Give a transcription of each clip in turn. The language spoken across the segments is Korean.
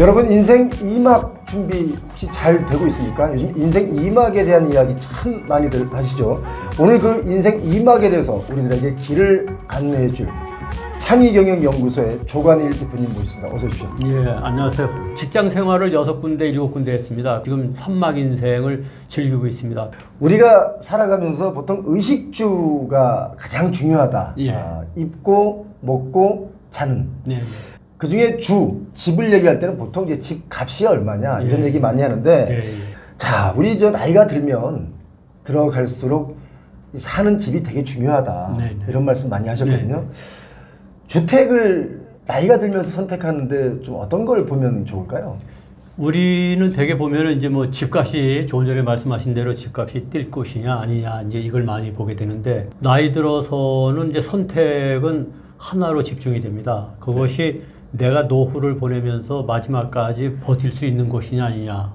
여러분 인생 2막 준비 혹시 잘 되고 있습니까? 요즘 인생 2막에 대한 이야기 참 많이들 하시죠. 오늘 그 인생 2막에 대해서 우리들에게 길을 안내해 줄 창의경영연구소의 조관일 대표님 모셨습니다. 어서 오십시오. 예, 안녕하세요. 직장 생활을 6군데, 7군데 했습니다. 지금 3막 인생을 즐기고 있습니다. 우리가 살아가면서 보통 의식주가 가장 중요하다. 예. 입고, 먹고, 자는. 네. 그 중에 집을 얘기할 때는 보통 이제 집 값이 얼마냐 이런 예. 얘기 많이 하는데 예, 예. 자, 우리 나이가 들면 들어갈수록 사는 집이 되게 중요하다. 네, 네. 이런 말씀 많이 하셨거든요. 네, 네. 주택을 나이가 들면서 선택하는데 좀 어떤 걸 보면 좋을까요? 우리는 되게 보면은 이제 뭐 집값이 조금 전에 말씀하신 대로 집값이 뛸 것이냐 아니냐 이제 이걸 많이 보게 되는데 나이 들어서는 이제 선택은 하나로 집중이 됩니다. 그것이 내가 노후를 보내면서 마지막까지 버틸 수 있는 곳이냐 아니냐.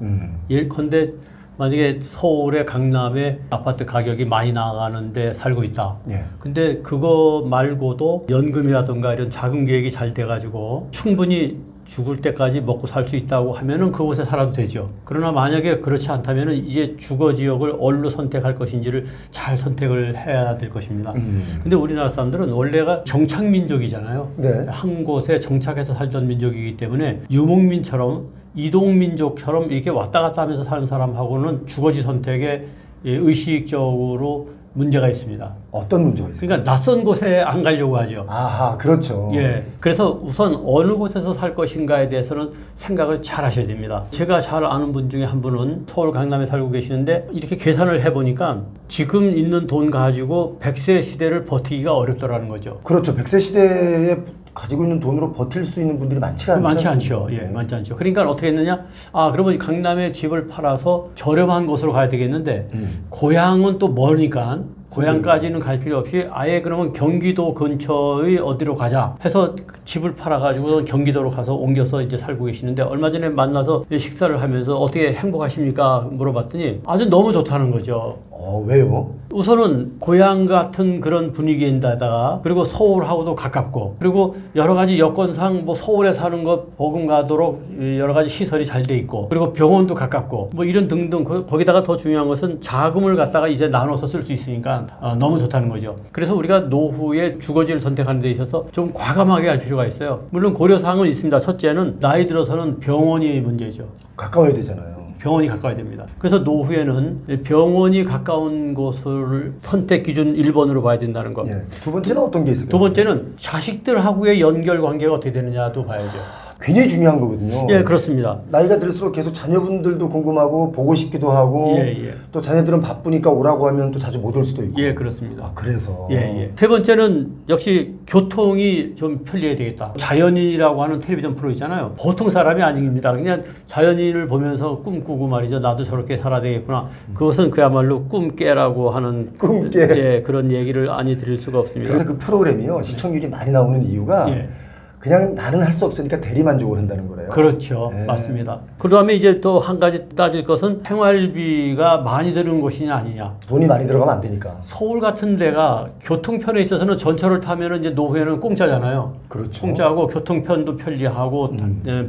예컨대 만약에 서울의 강남에 아파트 가격이 많이 나가는데 살고 있다. 예. 근데 그거 말고도 연금이라든가 이런 자금 계획이 잘 돼가지고 충분히 죽을 때까지 먹고 살 수 있다고 하면은 그곳에 살아도 되죠. 그러나 만약에 그렇지 않다면은 이제 주거 지역을 어디로 선택할 것인지를 잘 선택을 해야 될 것입니다. 근데 우리나라 사람들은 원래가 정착 민족이잖아요. 네. 한 곳에 정착해서 살던 민족이기 때문에 유목민처럼 이동민족처럼 이렇게 왔다 갔다 하면서 사는 사람하고는 주거지 선택에 의식적으로 문제가 있습니다. 어떤 문제가 있어요? 그러니까 낯선 곳에 안 가려고 하죠. 아하, 그렇죠. 예. 그래서 우선 어느 곳에서 살 것인가에 대해서는 생각을 잘 하셔야 됩니다. 제가 잘 아는 분 중에 한 분은 서울 강남에 살고 계시는데 이렇게 계산을 해보니까 지금 있는 돈 가지고 100세 시대를 버티기가 어렵더라는 거죠. 그렇죠. 100세 시대에 가지고 있는 돈으로 버틸 수 있는 분들이 많지가 않죠. 많지 않죠. 예, 많지 않죠. 그러니까 어떻게 했느냐? 그러면 강남에 집을 팔아서 저렴한 곳으로 가야 되겠는데, 고향은 또 머니까, 고향까지는 갈 필요 없이 아예 그러면 경기도 근처의 어디로 가자 해서 집을 팔아가지고 경기도로 가서 옮겨서 이제 살고 계시는데 얼마 전에 만나서 식사를 하면서 어떻게 행복하십니까? 물어봤더니 아주 너무 좋다는 거죠. 왜요? 우선은 고향 같은 그런 분위기인데다가 그리고 서울하고도 가깝고 그리고 여러 가지 여건상 뭐 서울에 사는 것 버금가도록 여러 가지 시설이 잘 돼 있고 그리고 병원도 가깝고 뭐 이런 등등 거기다가 더 중요한 것은 자금을 갖다가 이제 나눠서 쓸 수 있으니까 너무 좋다는 거죠. 그래서 우리가 노후에 주거지를 선택하는 데 있어서 좀 과감하게 할 필요가 있어요. 물론 고려사항은 있습니다. 첫째는 나이 들어서는 병원이 문제죠. 가까워야 되잖아요. 병원이 가까워야 됩니다. 그래서 노후에는 병원이 가까운 곳을 선택 기준 1번으로 봐야 된다는 것. 예. 두 번째는 어떤 게 있을까요? 두 번째는 자식들하고의 연결 관계가 어떻게 되느냐도 봐야죠. 굉장히 중요한 거거든요. 예, 그렇습니다. 나이가 들수록 계속 자녀분들도 궁금하고 보고 싶기도 하고 예. 또 자녀들은 바쁘니까 오라고 하면 또 자주 못 올 수도 있고. 예, 그렇습니다. 그래서. 예. 세 번째는 역시 교통이 좀 편리해야 되겠다. 자연인이라고 하는 텔레비전 프로 있잖아요. 보통 사람이 아닙니다. 그냥 자연인을 보면서 꿈꾸고 말이죠. 나도 저렇게 살아야 되겠구나. 그것은 그야말로 꿈깨라고 하는 꿈깨. 예, 그런 얘기를 아니 드릴 수가 없습니다. 그래서 그 프로그램이요. 시청률이 많이 나오는 이유가 예. 그냥 나는 할 수 없으니까 대리만족을 한다는 거래요. 그렇죠. 네. 맞습니다. 그 다음에 이제 또 한 가지 따질 것은 생활비가 많이 드는 곳이냐 아니냐. 돈이 많이 들어가면 안 되니까. 서울 같은 데가 교통편에 있어서는 전철을 타면은 이제 노후에는 공짜잖아요. 그렇죠. 공짜고 교통편도 편리하고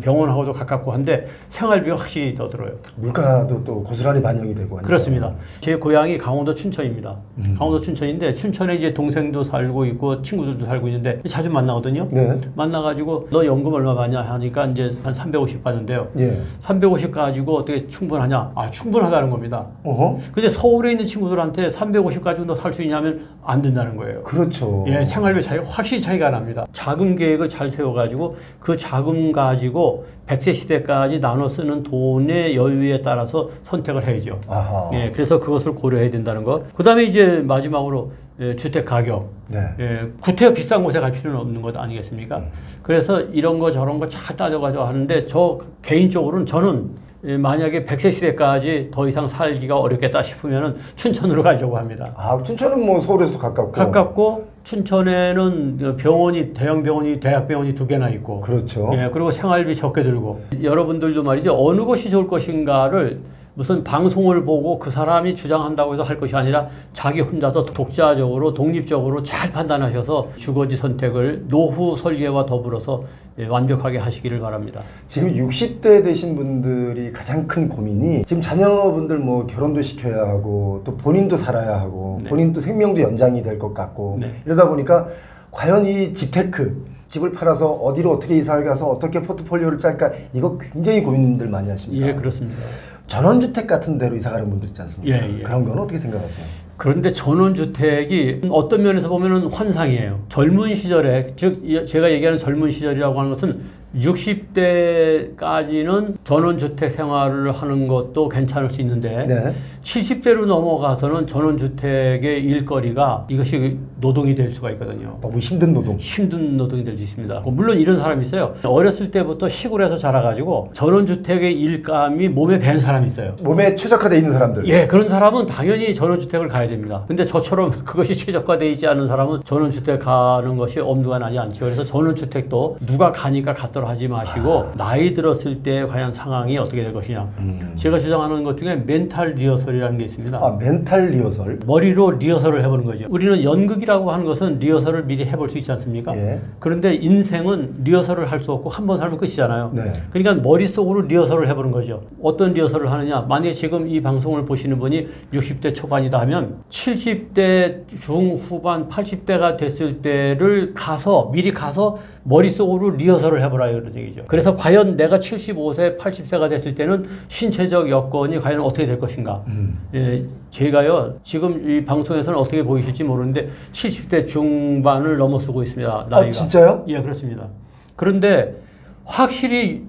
병원하고도 가깝고 한데 생활비가 확실히 더 들어요. 물가도 또 고스란히 반영이 되고 하니까. 그렇습니다. 제 고향이 강원도 춘천입니다. 강원도 춘천인데 춘천에 이제 동생도 살고 있고 친구들도 살고 있는데 자주 만나거든요. 네. 만나가지고 너 연금 얼마 받냐 하니까 이제 한 350 받는데요. 예. 350 가지고 어떻게 충분하냐? 충분하다는 겁니다. 어허. 근데 서울에 있는 친구들한테 350 가지고 너 살 수 있냐면 안 된다는 거예요. 그렇죠. 예, 생활비 차이가 확실히 차이가 납니다. 자금 계획을 잘 세워가지고 그 자금 가지고 100세 시대까지 나눠 쓰는 돈의 여유에 따라서 선택을 해야죠. 아하. 예, 그래서 그것을 고려해야 된다는 것. 그 다음에 이제 마지막으로 주택 가격. 네. 예, 구태여 비싼 곳에 갈 필요는 없는 것 아니겠습니까? 그래서 이런 거 저런 거 잘 따져가지고 하는데 저 개인적으로는 저는 만약에 100세 시대까지 더 이상 살기가 어렵겠다 싶으면은 춘천으로 가려고 합니다. 춘천은 뭐 서울에서도 가깝고. 춘천에는 병원이 대형 병원이 대학병원이 2개나 있고. 그렇죠. 예, 그리고 생활비 적게 들고. 여러분들도 말이죠. 어느 곳이 좋을 것인가를 무슨 방송을 보고 그 사람이 주장한다고 해서 할 것이 아니라 자기 혼자서 독자적으로 독립적으로 잘 판단하셔서 주거지 선택을 노후 설계와 더불어서 완벽하게 하시기를 바랍니다. 지금 60대 되신 분들이 가장 큰 고민이 지금 자녀분들 뭐 결혼도 시켜야 하고 또 본인도 살아야 하고 네. 본인도 생명도 연장이 될 것 같고 네. 이러다 보니까 과연 이 집테크 집을 팔아서 어디로 어떻게 이사를 가서 어떻게 포트폴리오를 짤까 이거 굉장히 고민들 많이 하십니다. 예, 그렇습니다. 전원주택 같은 데로 이사 가는 분들 있지 않습니까? 예, 예. 그런 건 어떻게 생각하세요? 그런데 전원주택이 어떤 면에서 보면 환상이에요. 젊은 시절에, 즉 제가 얘기하는 젊은 시절이라고 하는 것은 60대까지는 전원주택 생활을 하는 것도 괜찮을 수 있는데 네. 70대로 넘어가서는 전원주택의 일거리가 이것이 노동이 될 수가 있거든요. 너무 힘든 노동. 힘든 노동이 될 수 있습니다. 물론 이런 사람이 있어요. 어렸을 때부터 시골에서 자라가지고 전원주택의 일감이 몸에 밴 사람이 있어요. 몸에 최적화되어 있는 사람들. 예, 그런 사람은 당연히 전원주택을 가야 됩니다. 근데 저처럼 그것이 최적화되어 있지 않은 사람은 전원주택 가는 것이 엄두가 나지 않죠. 그래서 전원주택도 누가 가니까 갔더라 하지 마시고 나이 들었을 때 과연 상황이 어떻게 될 것이냐. 제가 주장하는 것 중에 멘탈 리허설이라는 게 있습니다. 아, 멘탈 리허설. 머리로 리허설을 해보는 거죠. 우리는 연극이라고 하는 것은 리허설을 미리 해볼 수 있지 않습니까? 예. 그런데 인생은 리허설을 할 수 없고 한 번 살면 끝이잖아요. 네. 그러니까 머릿속으로 리허설을 해보는 거죠. 어떤 리허설을 하느냐. 만약에 지금 이 방송을 보시는 분이 60대 초반이다 하면 70대 중후반 80대가 됐을 때를 미리 가서 머릿속으로 리허설을 해보라 이런 얘기죠. 그래서 과연 내가 75세, 80세가 됐을 때는 신체적 여건이 과연 어떻게 될 것인가. 예, 제가요, 지금 이 방송에서는 어떻게 보이실지 모르는데 70대 중반을 넘어서고 있습니다. 나이가. 아, 진짜요? 예, 그렇습니다. 그런데 확실히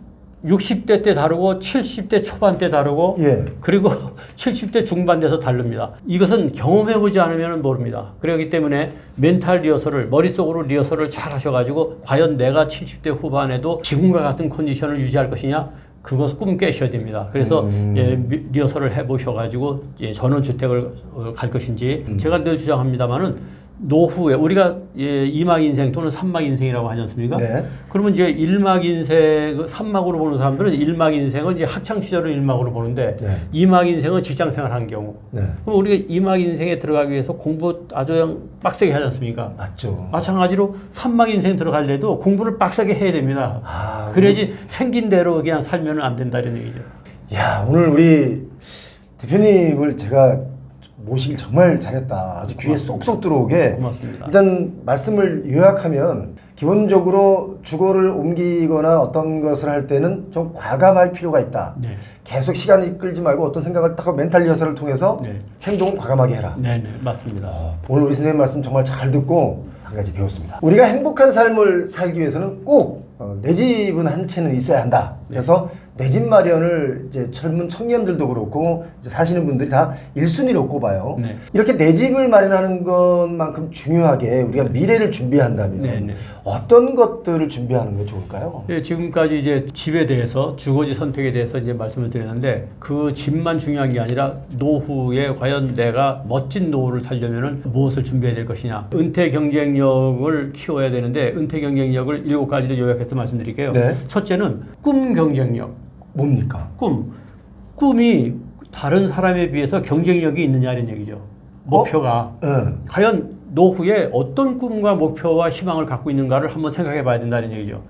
60대 때 다르고 70대 초반 때 다르고 예. 그리고 70대 중반 돼서 다릅니다. 이것은 경험해보지 않으면 모릅니다. 그렇기 때문에 멘탈 리허설을 머릿속으로 리허설을 잘 하셔가지고 과연 내가 70대 후반에도 지금과 같은 컨디션을 유지할 것이냐 그것 꿈 깨셔야 됩니다. 그래서 예, 리허설을 해보셔가지고 예, 전원주택을 갈 것인지 제가 늘 주장합니다만은 노후에 우리가 예, 2막 인생 또는 3막 인생이라고 하지 않습니까? 네. 그러면 이제 1막 인생, 3막으로 보는 사람들은 1막 인생을 이제 학창 시절을 1막으로 보는데 네. 2막 인생은 직장 생활한 경우. 네. 그럼 우리가 2막 인생에 들어가기 위해서 공부 아주 빡세게 하지 않습니까? 맞죠. 마찬가지로 3막 인생 들어가려도 공부를 빡세게 해야 됩니다. 아, 그래야지 생긴 대로 그냥 살면 안 된다 이런 얘기죠. 야, 오늘 우리 대표님을 제가 모시길 정말 잘했다. 아주 귀에 쏙쏙 들어오게. 고맙습니다. 일단 말씀을 요약하면 기본적으로 주거를 옮기거나 어떤 것을 할 때는 좀 과감할 필요가 있다. 네. 계속 시간을 끌지 말고 어떤 생각을 딱 하고 멘탈 리허설을 통해서 네. 행동을 과감하게 해라. 네, 네, 맞습니다. 오늘 우리 선생님 말씀 정말 잘 듣고 한 가지 배웠습니다. 우리가 행복한 삶을 살기 위해서는 꼭 내 집은 한 채는 있어야 한다. 그래서 내 집 마련을 이제 젊은 청년들도 그렇고 이제 사시는 분들이 다 1순위로 꼽아요. 네. 이렇게 내 집을 마련하는 것만큼 중요하게 우리가 미래를 준비한다면 네, 네. 어떤 것들을 준비하는 게 좋을까요? 예, 지금까지 이제 집에 대해서 주거지 선택에 대해서 이제 말씀을 드렸는데 그 집만 중요한 게 아니라 노후에 과연 내가 멋진 노후를 살려면은 무엇을 준비해야 될 것이냐. 은퇴 경쟁력을 키워야 되는데 은퇴 경쟁력을 7가지로 요약해서 말씀드릴게요. 네. 첫째는 꿈 경쟁력. 뭡니까? 꿈이 다른 사람에 비해서 경쟁력이 있느냐 이런 얘기죠. 목표가 과연 노후에 어떤 꿈과 목표와 희망을 갖고 있는가를 한번 생각해 봐야 된다는 얘기죠.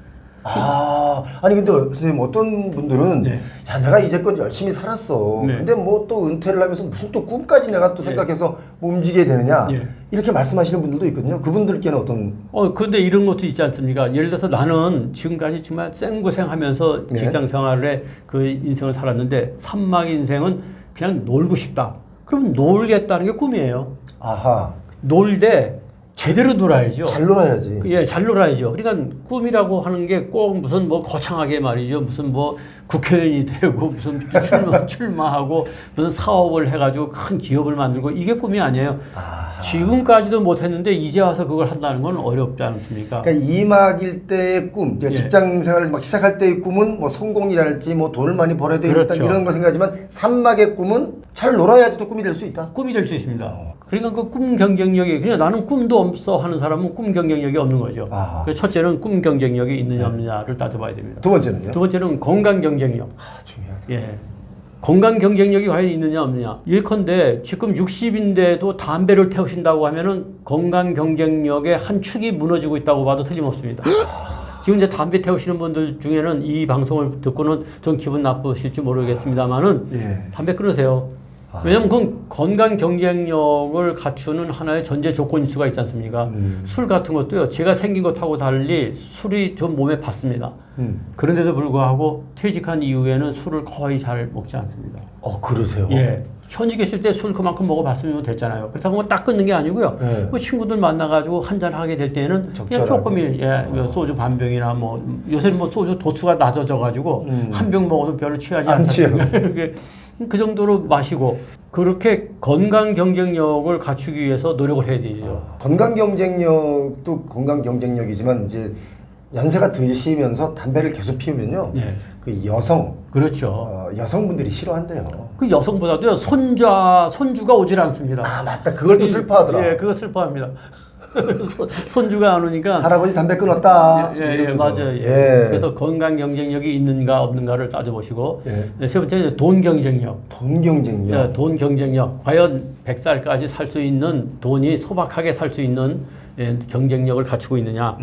아, 아니 근데 선생님 어떤 분들은 네. 야 내가 이제껏 열심히 살았어. 네. 근데 뭐 또 은퇴를 하면서 무슨 또 꿈까지 내가 또 생각해서 뭐 움직이게 되느냐 네. 이렇게 말씀하시는 분들도 있거든요. 그분들께는 어떤 근데 이런 것도 있지 않습니까? 예를 들어서 나는 지금까지 정말 생고생하면서 네. 직장 생활에 그 인생을 살았는데 3막 인생은 그냥 놀고 싶다. 그럼 놀겠다는 게 꿈이에요. 아하 놀되 제대로 놀아야죠. 잘 놀아야지. 예, 잘 놀아야죠. 그러니까 꿈이라고 하는 게 꼭 무슨 뭐 거창하게 말이죠. 무슨 뭐 국회의원이 되고 무슨 출마하고 무슨 사업을 해가지고 큰 기업을 만들고 이게 꿈이 아니에요. 아하. 지금까지도 못했는데 이제 와서 그걸 한다는 건 어렵지 않습니까? 그러니까 2막일 때의 꿈, 예. 직장 생활을 막 시작할 때의 꿈은 뭐 성공이랄지 뭐 돈을 많이 벌어야 되겠다 그렇죠. 이런 걸 생각하지만 3막의 꿈은 잘 놀아야지 또 꿈이 될 수 있다. 꿈이 될 수 있습니다. 그러니까 그 꿈 경쟁력이 그냥 나는 꿈도 없어 하는 사람은 꿈 경쟁력이 없는 거죠. 아하. 그래서 첫째는 꿈 경쟁력이 있느냐 없느냐를 따져봐야 됩니다. 두 번째는요? 두 번째는 건강 경쟁력. 아, 중요하다. 예. 건강 경쟁력이 과연 있느냐 없느냐. 예컨대 지금 60인데도 담배를 태우신다고 하면은 건강 경쟁력의 한 축이 무너지고 있다고 봐도 틀림없습니다. 지금 이제 담배 태우시는 분들 중에는 이 방송을 듣고는 좀 기분 나쁘실지 모르겠습니다만은 예. 담배 끊으세요. 왜냐면 그건 건강 경쟁력을 갖추는 하나의 전제 조건일 수가 있지 않습니까? 술 같은 것도요. 제가 생긴 것하고 달리 술이 좀 몸에 받습니다. 그런데도 불구하고 퇴직한 이후에는 술을 거의 잘 먹지 않습니다. 그러세요? 예. 현직에 있을 때 술 그만큼 먹어봤으면 됐잖아요. 그렇다고 뭐 딱 끊는 게 아니고요. 네. 뭐 친구들 만나가지고 한잔 하게 될 때는 그냥 조금이 소주 반 병이나 뭐 요새는 뭐 소주 도수가 낮아져가지고 한 병 먹어도 별로 취하지 않잖아요. 그 정도로 마시고 그렇게 건강 경쟁력을 갖추기 위해서 노력을 해야 되죠. 건강 경쟁력도 건강 경쟁력이지만 이제 연세가 드시면서 담배를 계속 피우면요. 예. 그 여성 그렇죠. 여성분들이 싫어한대요. 그 여성보다도요 손주가 오질 않습니다. 아 맞다. 그걸 또 슬퍼하더라. 예, 그거 슬퍼합니다. 손주가 안 오니까 할아버지 담배 끊었다. 예, 맞아요. 예. 그래서 건강 경쟁력이 있는가 없는가를 따져보시고 예. 세 번째는 돈 경쟁력. 돈 경쟁력. 예, 돈 경쟁력. 과연 100살까지 살 수 있는 돈이 소박하게 살 수 있는 경쟁력을 갖추고 있느냐.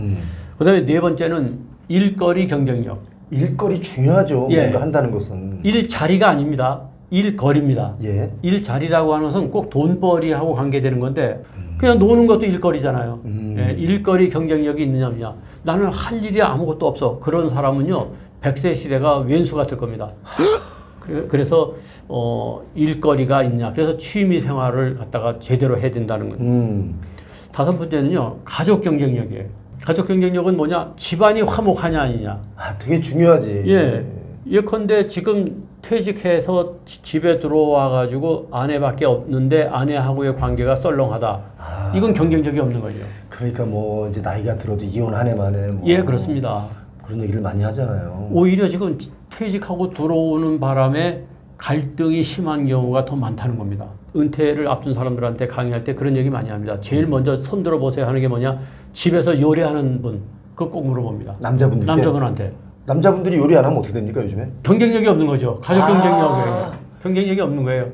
그다음에 네 번째는 일거리 경쟁력. 일거리 중요하죠. 예. 뭔가 한다는 것은. 일자리가 아닙니다. 일거리입니다. 예. 일자리라고 하는 것은 꼭 돈벌이하고 관계되는 건데 그냥 노는 것도 일거리잖아요. 예, 일거리 경쟁력이 있느냐 없느냐. 나는 할 일이 아무것도 없어. 그런 사람은요. 100세 시대가 왼수 같을 겁니다. 그래서 일거리가 있냐. 그래서 취미 생활을 갖다가 제대로 해야 된다는 거예요. 다섯 번째는요. 가족 경쟁력이에요. 가족 경쟁력은 뭐냐? 집안이 화목하냐 아니냐. 아 되게 중요하지. 예. 예컨대 지금 퇴직해서 집에 들어와 가지고 아내밖에 없는데 아내하고의 관계가 썰렁하다. 이건 경쟁력이 없는 거죠. 그러니까 뭐 이제 나이가 들어도 이혼 한 해 만에 뭐 예, 그렇습니다. 그런 얘기를 많이 하잖아요. 오히려 지금 퇴직하고 들어오는 바람에 갈등이 심한 경우가 더 많다는 겁니다. 은퇴를 앞둔 사람들한테 강의할 때 그런 얘기 많이 합니다. 제일 먼저 손들어 보세요 하는 게 뭐냐? 집에서 요리하는 분, 그거 꼭 물어봅니다. 남자분들께? 남자분한테. 남자분들이 요리 안 하면 어떻게 됩니까 요즘에? 경쟁력이 없는 거죠. 가족 경쟁력이 없는 거예요.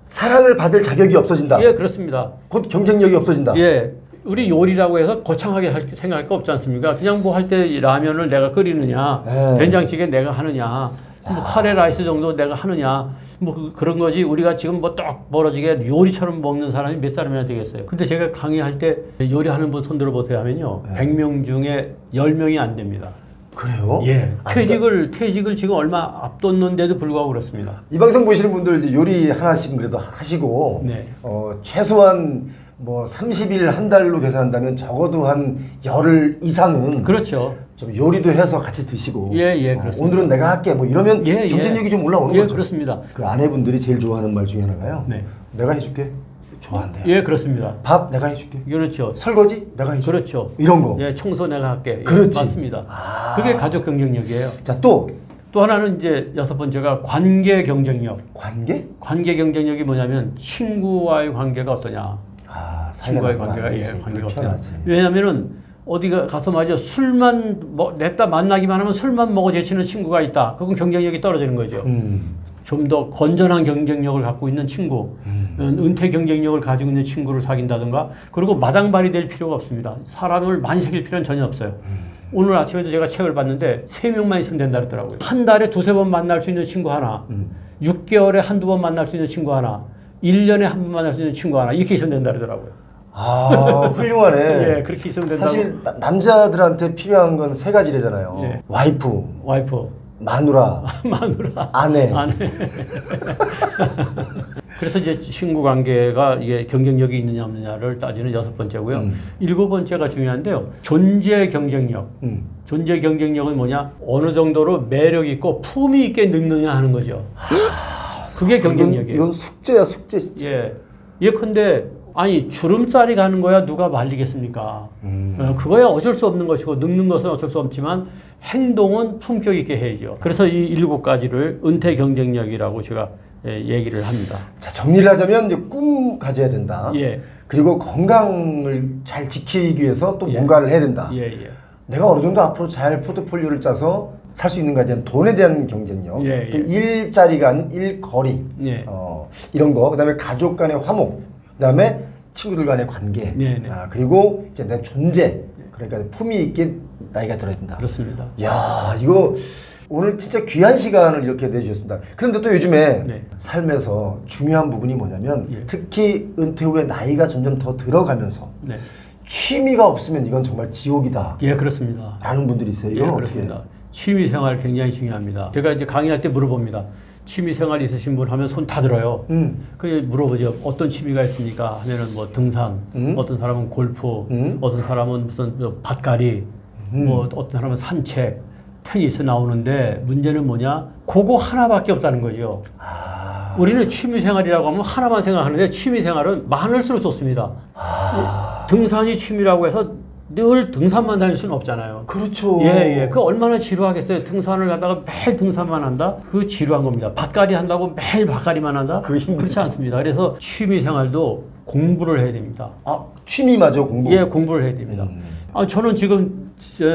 사랑을 받을 자격이 없어진다. 예, 그렇습니다. 곧 경쟁력이 없어진다. 예. 우리 요리라고 해서 거창하게 생각할 거 없지 않습니까? 그냥 뭐 할 때 라면을 내가 끓이느냐, 네. 된장찌개 내가 하느냐, 뭐 카레 라이스 정도 내가 하느냐, 뭐 그런 거지. 우리가 지금 뭐 떡 벌어지게 요리처럼 먹는 사람이 몇 사람이나 되겠어요. 근데 제가 강의할 때 요리하는 분 손들어 보세요 하면요. 100명 중에 10명이 안 됩니다. 그래요? 예. 퇴직을 지금 얼마 앞뒀는데도 불구하고 그렇습니다. 이 방송 보시는 분들 이제 요리 하나씩은 그래도 하시고 네. 최소한 뭐 30일 한 달로 계산한다면 적어도 한 열흘 이상은 그렇죠. 좀 요리도 해서 같이 드시고 예, 그렇습니다. 오늘은 내가 할게 뭐 이러면 경쟁력이 좀 올라오는 거죠. 그렇습니다. 그 아내분들이 제일 좋아하는 말 중에 하나가요. 네. 내가 해줄게. 좋아한대요. 예, 그렇습니다. 밥 내가 해줄게. 그렇죠. 설거지 내가 해줄게. 그렇죠. 이런 거. 예, 청소 내가 할게. 예, 그렇지. 맞습니다. 그게 가족 경쟁력이에요. 자, 또 하나는 이제 여섯 번째가 관계 경쟁력. 관계? 관계 경쟁력이 뭐냐면 친구와의 관계가 어떠냐. 친구와의 관계가 관계가 어떠냐. 왜냐면은 어디가 가서 말이죠. 술만 냈다 만나기만 하면 술만 먹어 제치는 친구가 있다. 그건 경쟁력이 떨어지는 거죠. 좀 더 건전한 경쟁력을 갖고 있는 친구, 은퇴 경쟁력을 가지고 있는 친구를 사귄다든가, 그리고 마당발이 될 필요가 없습니다. 사람을 많이 사귈 필요는 전혀 없어요. 오늘 아침에도 제가 책을 봤는데 3명만 있으면 된다 그러더라고요. 한 달에 2-3번 만날 수 있는 친구 하나, 6개월에 1-2번 만날 수 있는 친구 하나, 1년에 한 번 만날 수 있는 친구 하나, 이렇게 있으면 된다 그러더라고요. 훌륭하네. 예, 그렇게 있으면 된다고. 사실 남자들한테 필요한 건 3가지래잖아요. 예. 와이프. 마누라, 아내. 그래서 이제 친구 관계가 이게 경쟁력이 있느냐 없느냐를 따지는 6번째고요. 7번째가 중요한데요. 존재 경쟁력. 존재 경쟁력은 뭐냐? 어느 정도로 매력 있고 품위 있게 늙느냐 하는 거죠. 그게 경쟁력이에요. 이건 숙제야, 숙제 진짜. 예. 예컨대 아니 주름살이 가는 거야 누가 말리겠습니까? 그거야 어쩔 수 없는 것이고 늙는 것은 어쩔 수 없지만 행동은 품격 있게 해야죠. 그래서 이 7가지를 은퇴 경쟁력이라고 제가 얘기를 합니다. 자, 정리를 하자면 이제 꿈 가져야 된다. 예. 그리고 건강을 잘 지키기 위해서 또 예. 뭔가를 해야 된다. 예. 내가 어느 정도 앞으로 잘 포트폴리오를 짜서 살 수 있는가에 대한 돈에 대한 경쟁력, 예, 또 예. 일자리가 아닌 일거리, 예. 이런 거, 그다음에 가족 간의 화목, 그다음에 친구들 간의 관계, 네, 네. 그리고 이제 내 존재, 그러니까 품위 있게 나이가 들어야 된다. 그렇습니다. 야, 이거 오늘 진짜 귀한 시간을 이렇게 내주셨습니다. 그런데 또 요즘에 네. 삶에서 중요한 부분이 뭐냐면 예. 특히 은퇴 후에 나이가 점점 더 들어가면서 네. 취미가 없으면 이건 정말 지옥이다 예, 그렇습니다. 라는 분들이 있어요. 예, 이건 어떻게 그렇습니다. 취미 생활 굉장히 중요합니다. 제가 이제 강의할 때 물어봅니다. 취미 생활 있으신 분 하면 손 다 들어요. 그 물어보죠. 어떤 취미가 있습니까? 하면은 뭐 등산, 어떤 사람은 골프, 어떤 사람은 무슨 밭갈이, 뭐 어떤 사람은 산책, 테니스 나오는데 문제는 뭐냐? 그거 하나밖에 없다는 거죠. 우리는 취미 생활이라고 하면 하나만 생각하는데 취미 생활은 많을수록 좋습니다. 등산이 취미라고 해서 늘 등산만 다닐 수는 없잖아요. 그렇죠. 예, 예. 그 얼마나 지루하겠어요. 등산을 가다가 매일 등산만 한다? 그 지루한 겁니다. 밭갈이 한다고 매일 밭갈이만 한다? 그 힘들죠. 그렇지 않습니다. 그래서 취미 생활도 공부를 해야 됩니다. 취미마저 공부. 예, 공부를 해야 됩니다. 저는 지금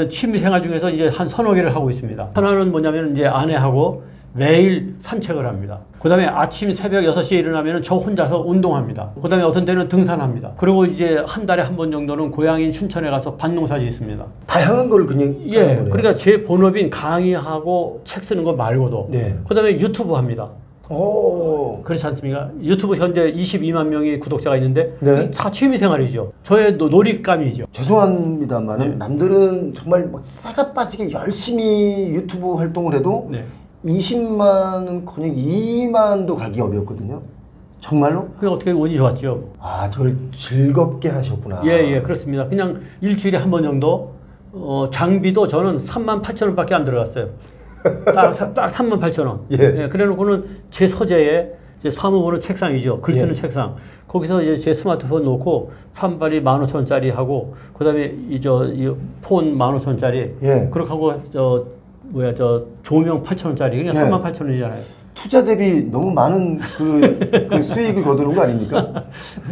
취미 생활 중에서 이제 한 서너 개를 하고 있습니다. 하나는 뭐냐면 이제 아내하고 매일 산책을 합니다. 그 다음에 아침 새벽 6시에 일어나면 저 혼자서 운동합니다. 그 다음에 어떤 때는 등산합니다. 그리고 이제 한 달에 한 번 정도는 고향인 춘천에 가서 밭농사 짓습니다. 다양한 걸 그냥 예, 하는 거네요. 그러니까 제 본업인 강의하고 책 쓰는 거 말고도 네. 그 다음에 유튜브 합니다. 오. 그렇지 않습니까? 유튜브 현재 22만 명의 구독자가 있는데 네. 이게 다 취미 생활이죠. 저의 놀잇감이죠. 죄송합니다만은 네. 남들은 정말 막 쇠가 빠지게 열심히 유튜브 활동을 해도 네. 20만은커녕 2만도 가기 어렵거든요. 정말로? 그게 어떻게 운이 좋았죠? 저걸 즐겁게 하셨구나. 예, 예, 그렇습니다. 그냥 일주일에 한 번 정도, 장비도 저는 38,000원밖에 안 들어갔어요. 딱 38,000원. 예. 그래 놓고는 제 서재에 제 사무보는 책상이죠. 글 쓰는 예. 책상. 거기서 이제 제 스마트폰 놓고 산발이 15,000원짜리 하고, 그 다음에 이 폰 15,000원짜리. 예. 그렇게 하고, 조명 8,000원짜리. 그냥 예. 38,000원이잖아요. 투자 대비 너무 많은 그 수익을 거두는 거 아닙니까?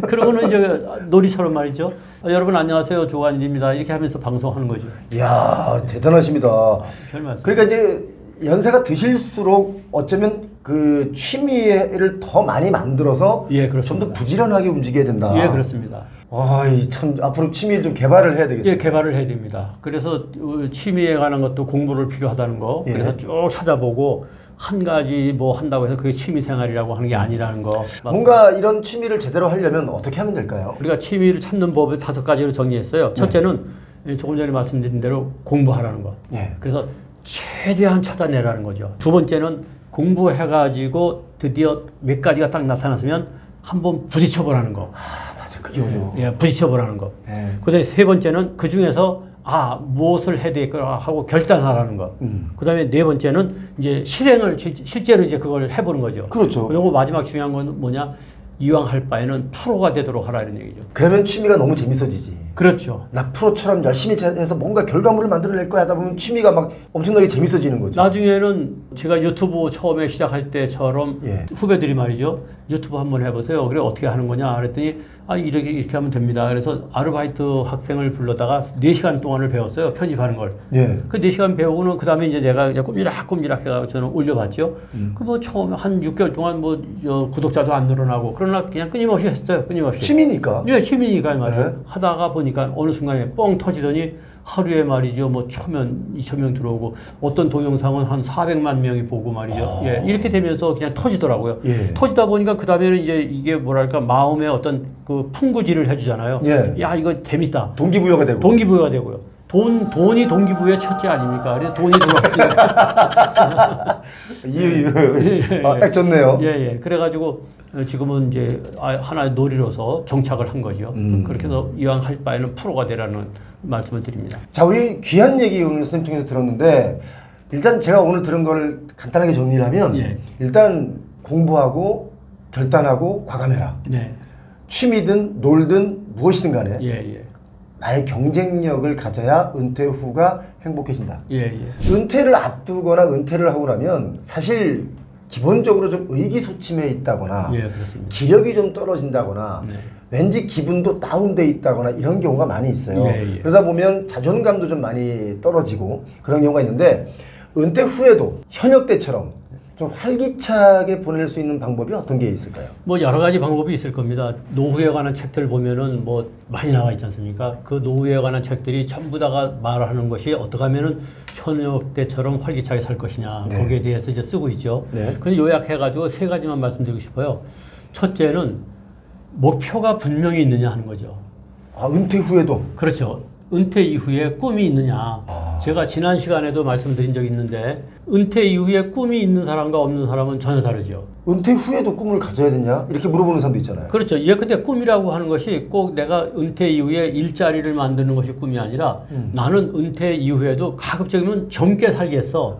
그러고는 이제 놀이처럼 말이죠. 여러분 안녕하세요. 조관일입니다. 이렇게 하면서 방송하는 거죠. 이야, 대단하십니다. 별 말씀. 그러니까 이제 연세가 드실수록 어쩌면 그 취미를 더 많이 만들어서 예, 좀 그렇습니다. 더 부지런하게 움직여야 된다. 예, 그렇습니다. 와, 참 앞으로 취미를 좀 개발을 해야 되겠어요. 예, 개발을 해야 됩니다. 그래서 취미에 관한 것도 공부를 필요하다는 거. 예. 그래서 쭉 찾아보고 한 가지 뭐 한다고 해서 그게 취미 생활이라고 하는 게 아니라는 거. 맞습니다. 뭔가 이런 취미를 제대로 하려면 어떻게 하면 될까요? 우리가 취미를 찾는 법을 5가지로 정리했어요. 첫째는 조금 전에 말씀드린 대로 공부하라는 거. 예. 그래서 최대한 찾아내라는 거죠. 두 번째는 공부해가지고 드디어 몇 가지가 딱 나타났으면 한번 부딪혀보라는 거. 맞아, 그게 어려워. 예, 부딪혀보라는 거. 예. 그다음에 세 번째는 그 중에서 무엇을 해야 될까 하고 결단하라는 거. 그다음에 네 번째는 이제 실행을 실제로 이제 그걸 해보는 거죠. 그렇죠. 그리고 마지막 중요한 건 뭐냐? 이왕 할 바에는 프로가 되도록 하라 이런 얘기죠. 그러면 취미가 너무 재밌어지지. 그렇죠. 나 프로처럼 열심히 해서 뭔가 결과물을 만들어낼 거야 하다 보면 취미가 막 엄청나게 재밌어지는 거죠. 나중에는 제가 유튜브 처음에 시작할 때처럼 예. 후배들이 말이죠. 유튜브 한번 해보세요. 그래 어떻게 하는 거냐? 그랬더니 이렇게 하면 됩니다. 그래서 아르바이트 학생을 불러다가 4시간 동안을 배웠어요. 편집하는 걸. 예. 그 4시간 배우고는 그 다음에 이제 내가 꼼지락꼼지락 해가 저는 올려봤죠. 그 뭐 처음에 한 6개월 동안 뭐 구독자도 안 늘어나고 그러나 그냥 끊임없이 했어요. 끊임없이. 취미니까. 예, 취미니까 말이에요. 네. 하다가 보니까 어느 순간에 뻥 터지더니 하루에 말이죠. 뭐 1,000명, 2,000명 들어오고 어떤 동영상은 한 400만 명이 보고 말이죠. 예, 이렇게 되면서 그냥 터지더라고요. 예. 터지다 보니까 그 다음에는 이제 이게 뭐랄까 마음에 어떤 그 풍부지를 해주잖아요. 예. 야, 이거 재밌다. 동기부여가 되고. 동기부여가 되고요. 돈이 동기부여의 첫째 아닙니까? 그래서 돈이 들어왔으니까. 딱 좋네요. 예, 예. 그래가지고 지금은 이제 하나의 놀이로서 정착을 한 거죠. 그렇게 해서 이왕 할 바에는 프로가 되라는 말씀을 드립니다. 자, 우리 귀한 얘기 오늘 선생님 통해서 들었는데 일단 제가 오늘 들은 걸 간단하게 정리를 하면 예. 일단 공부하고 결단하고 과감해라. 네. 취미든 놀든 무엇이든 간에 예, 예. 나의 경쟁력을 가져야 은퇴 후가 행복해진다. 예, 예. 은퇴를 앞두거나 은퇴를 하고 나면 사실 기본적으로 좀 의기소침해 있다거나 예, 그렇습니다. 기력이 좀 떨어진다거나 네. 왠지 기분도 다운돼 있다거나 이런 경우가 많이 있어요. 예, 예. 그러다 보면 자존감도 좀 많이 떨어지고 그런 경우가 있는데 은퇴 후에도 현역 때처럼 좀 활기차게 보낼 수 있는 방법이 어떤 게 있을까요? 뭐 여러 가지 방법이 있을 겁니다. 노후에 관한 책들 보면은 뭐 많이 나와 있지 않습니까? 그 노후에 관한 책들이 전부 다가 말하는 것이 어떻게 하면은 현역 때처럼 활기차게 살 것이냐. 네. 거기에 대해서 이제 쓰고 있죠. 네. 근데 요약해가지고 세 가지만 말씀드리고 싶어요. 첫째는 목표가 분명히 있느냐 하는 거죠. 아, 은퇴 후에도? 그렇죠. 은퇴 이후에 꿈이 있느냐. 제가 지난 시간에도 말씀드린 적이 있는데 은퇴 이후에 꿈이 있는 사람과 없는 사람은 전혀 다르죠. 은퇴 후에도 꿈을 가져야 되냐? 이렇게 물어보는 사람도 있잖아요. 그렇죠. 예컨대 꿈이라고 하는 것이 꼭 내가 은퇴 이후에 일자리를 만드는 것이 꿈이 아니라 나는 은퇴 이후에도 가급적이면 젊게 살겠어.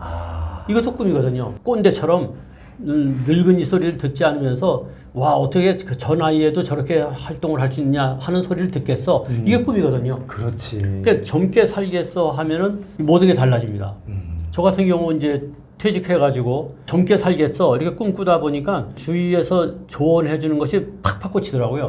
이것도 꿈이거든요. 꼰대처럼 늙은이 소리를 듣지 않으면서 와 어떻게 저 나이에도 저렇게 활동을 할 수 있냐 하는 소리를 듣겠어. 이게 꿈이거든요. 그렇지. 그러니까 젊게 살겠어 하면은 모든 게 달라집니다. 저 같은 경우 이제 퇴직해가지고 젊게 살겠어 이렇게 꿈꾸다 보니까 주위에서 조언해 주는 것이 팍팍 꽂히더라고요.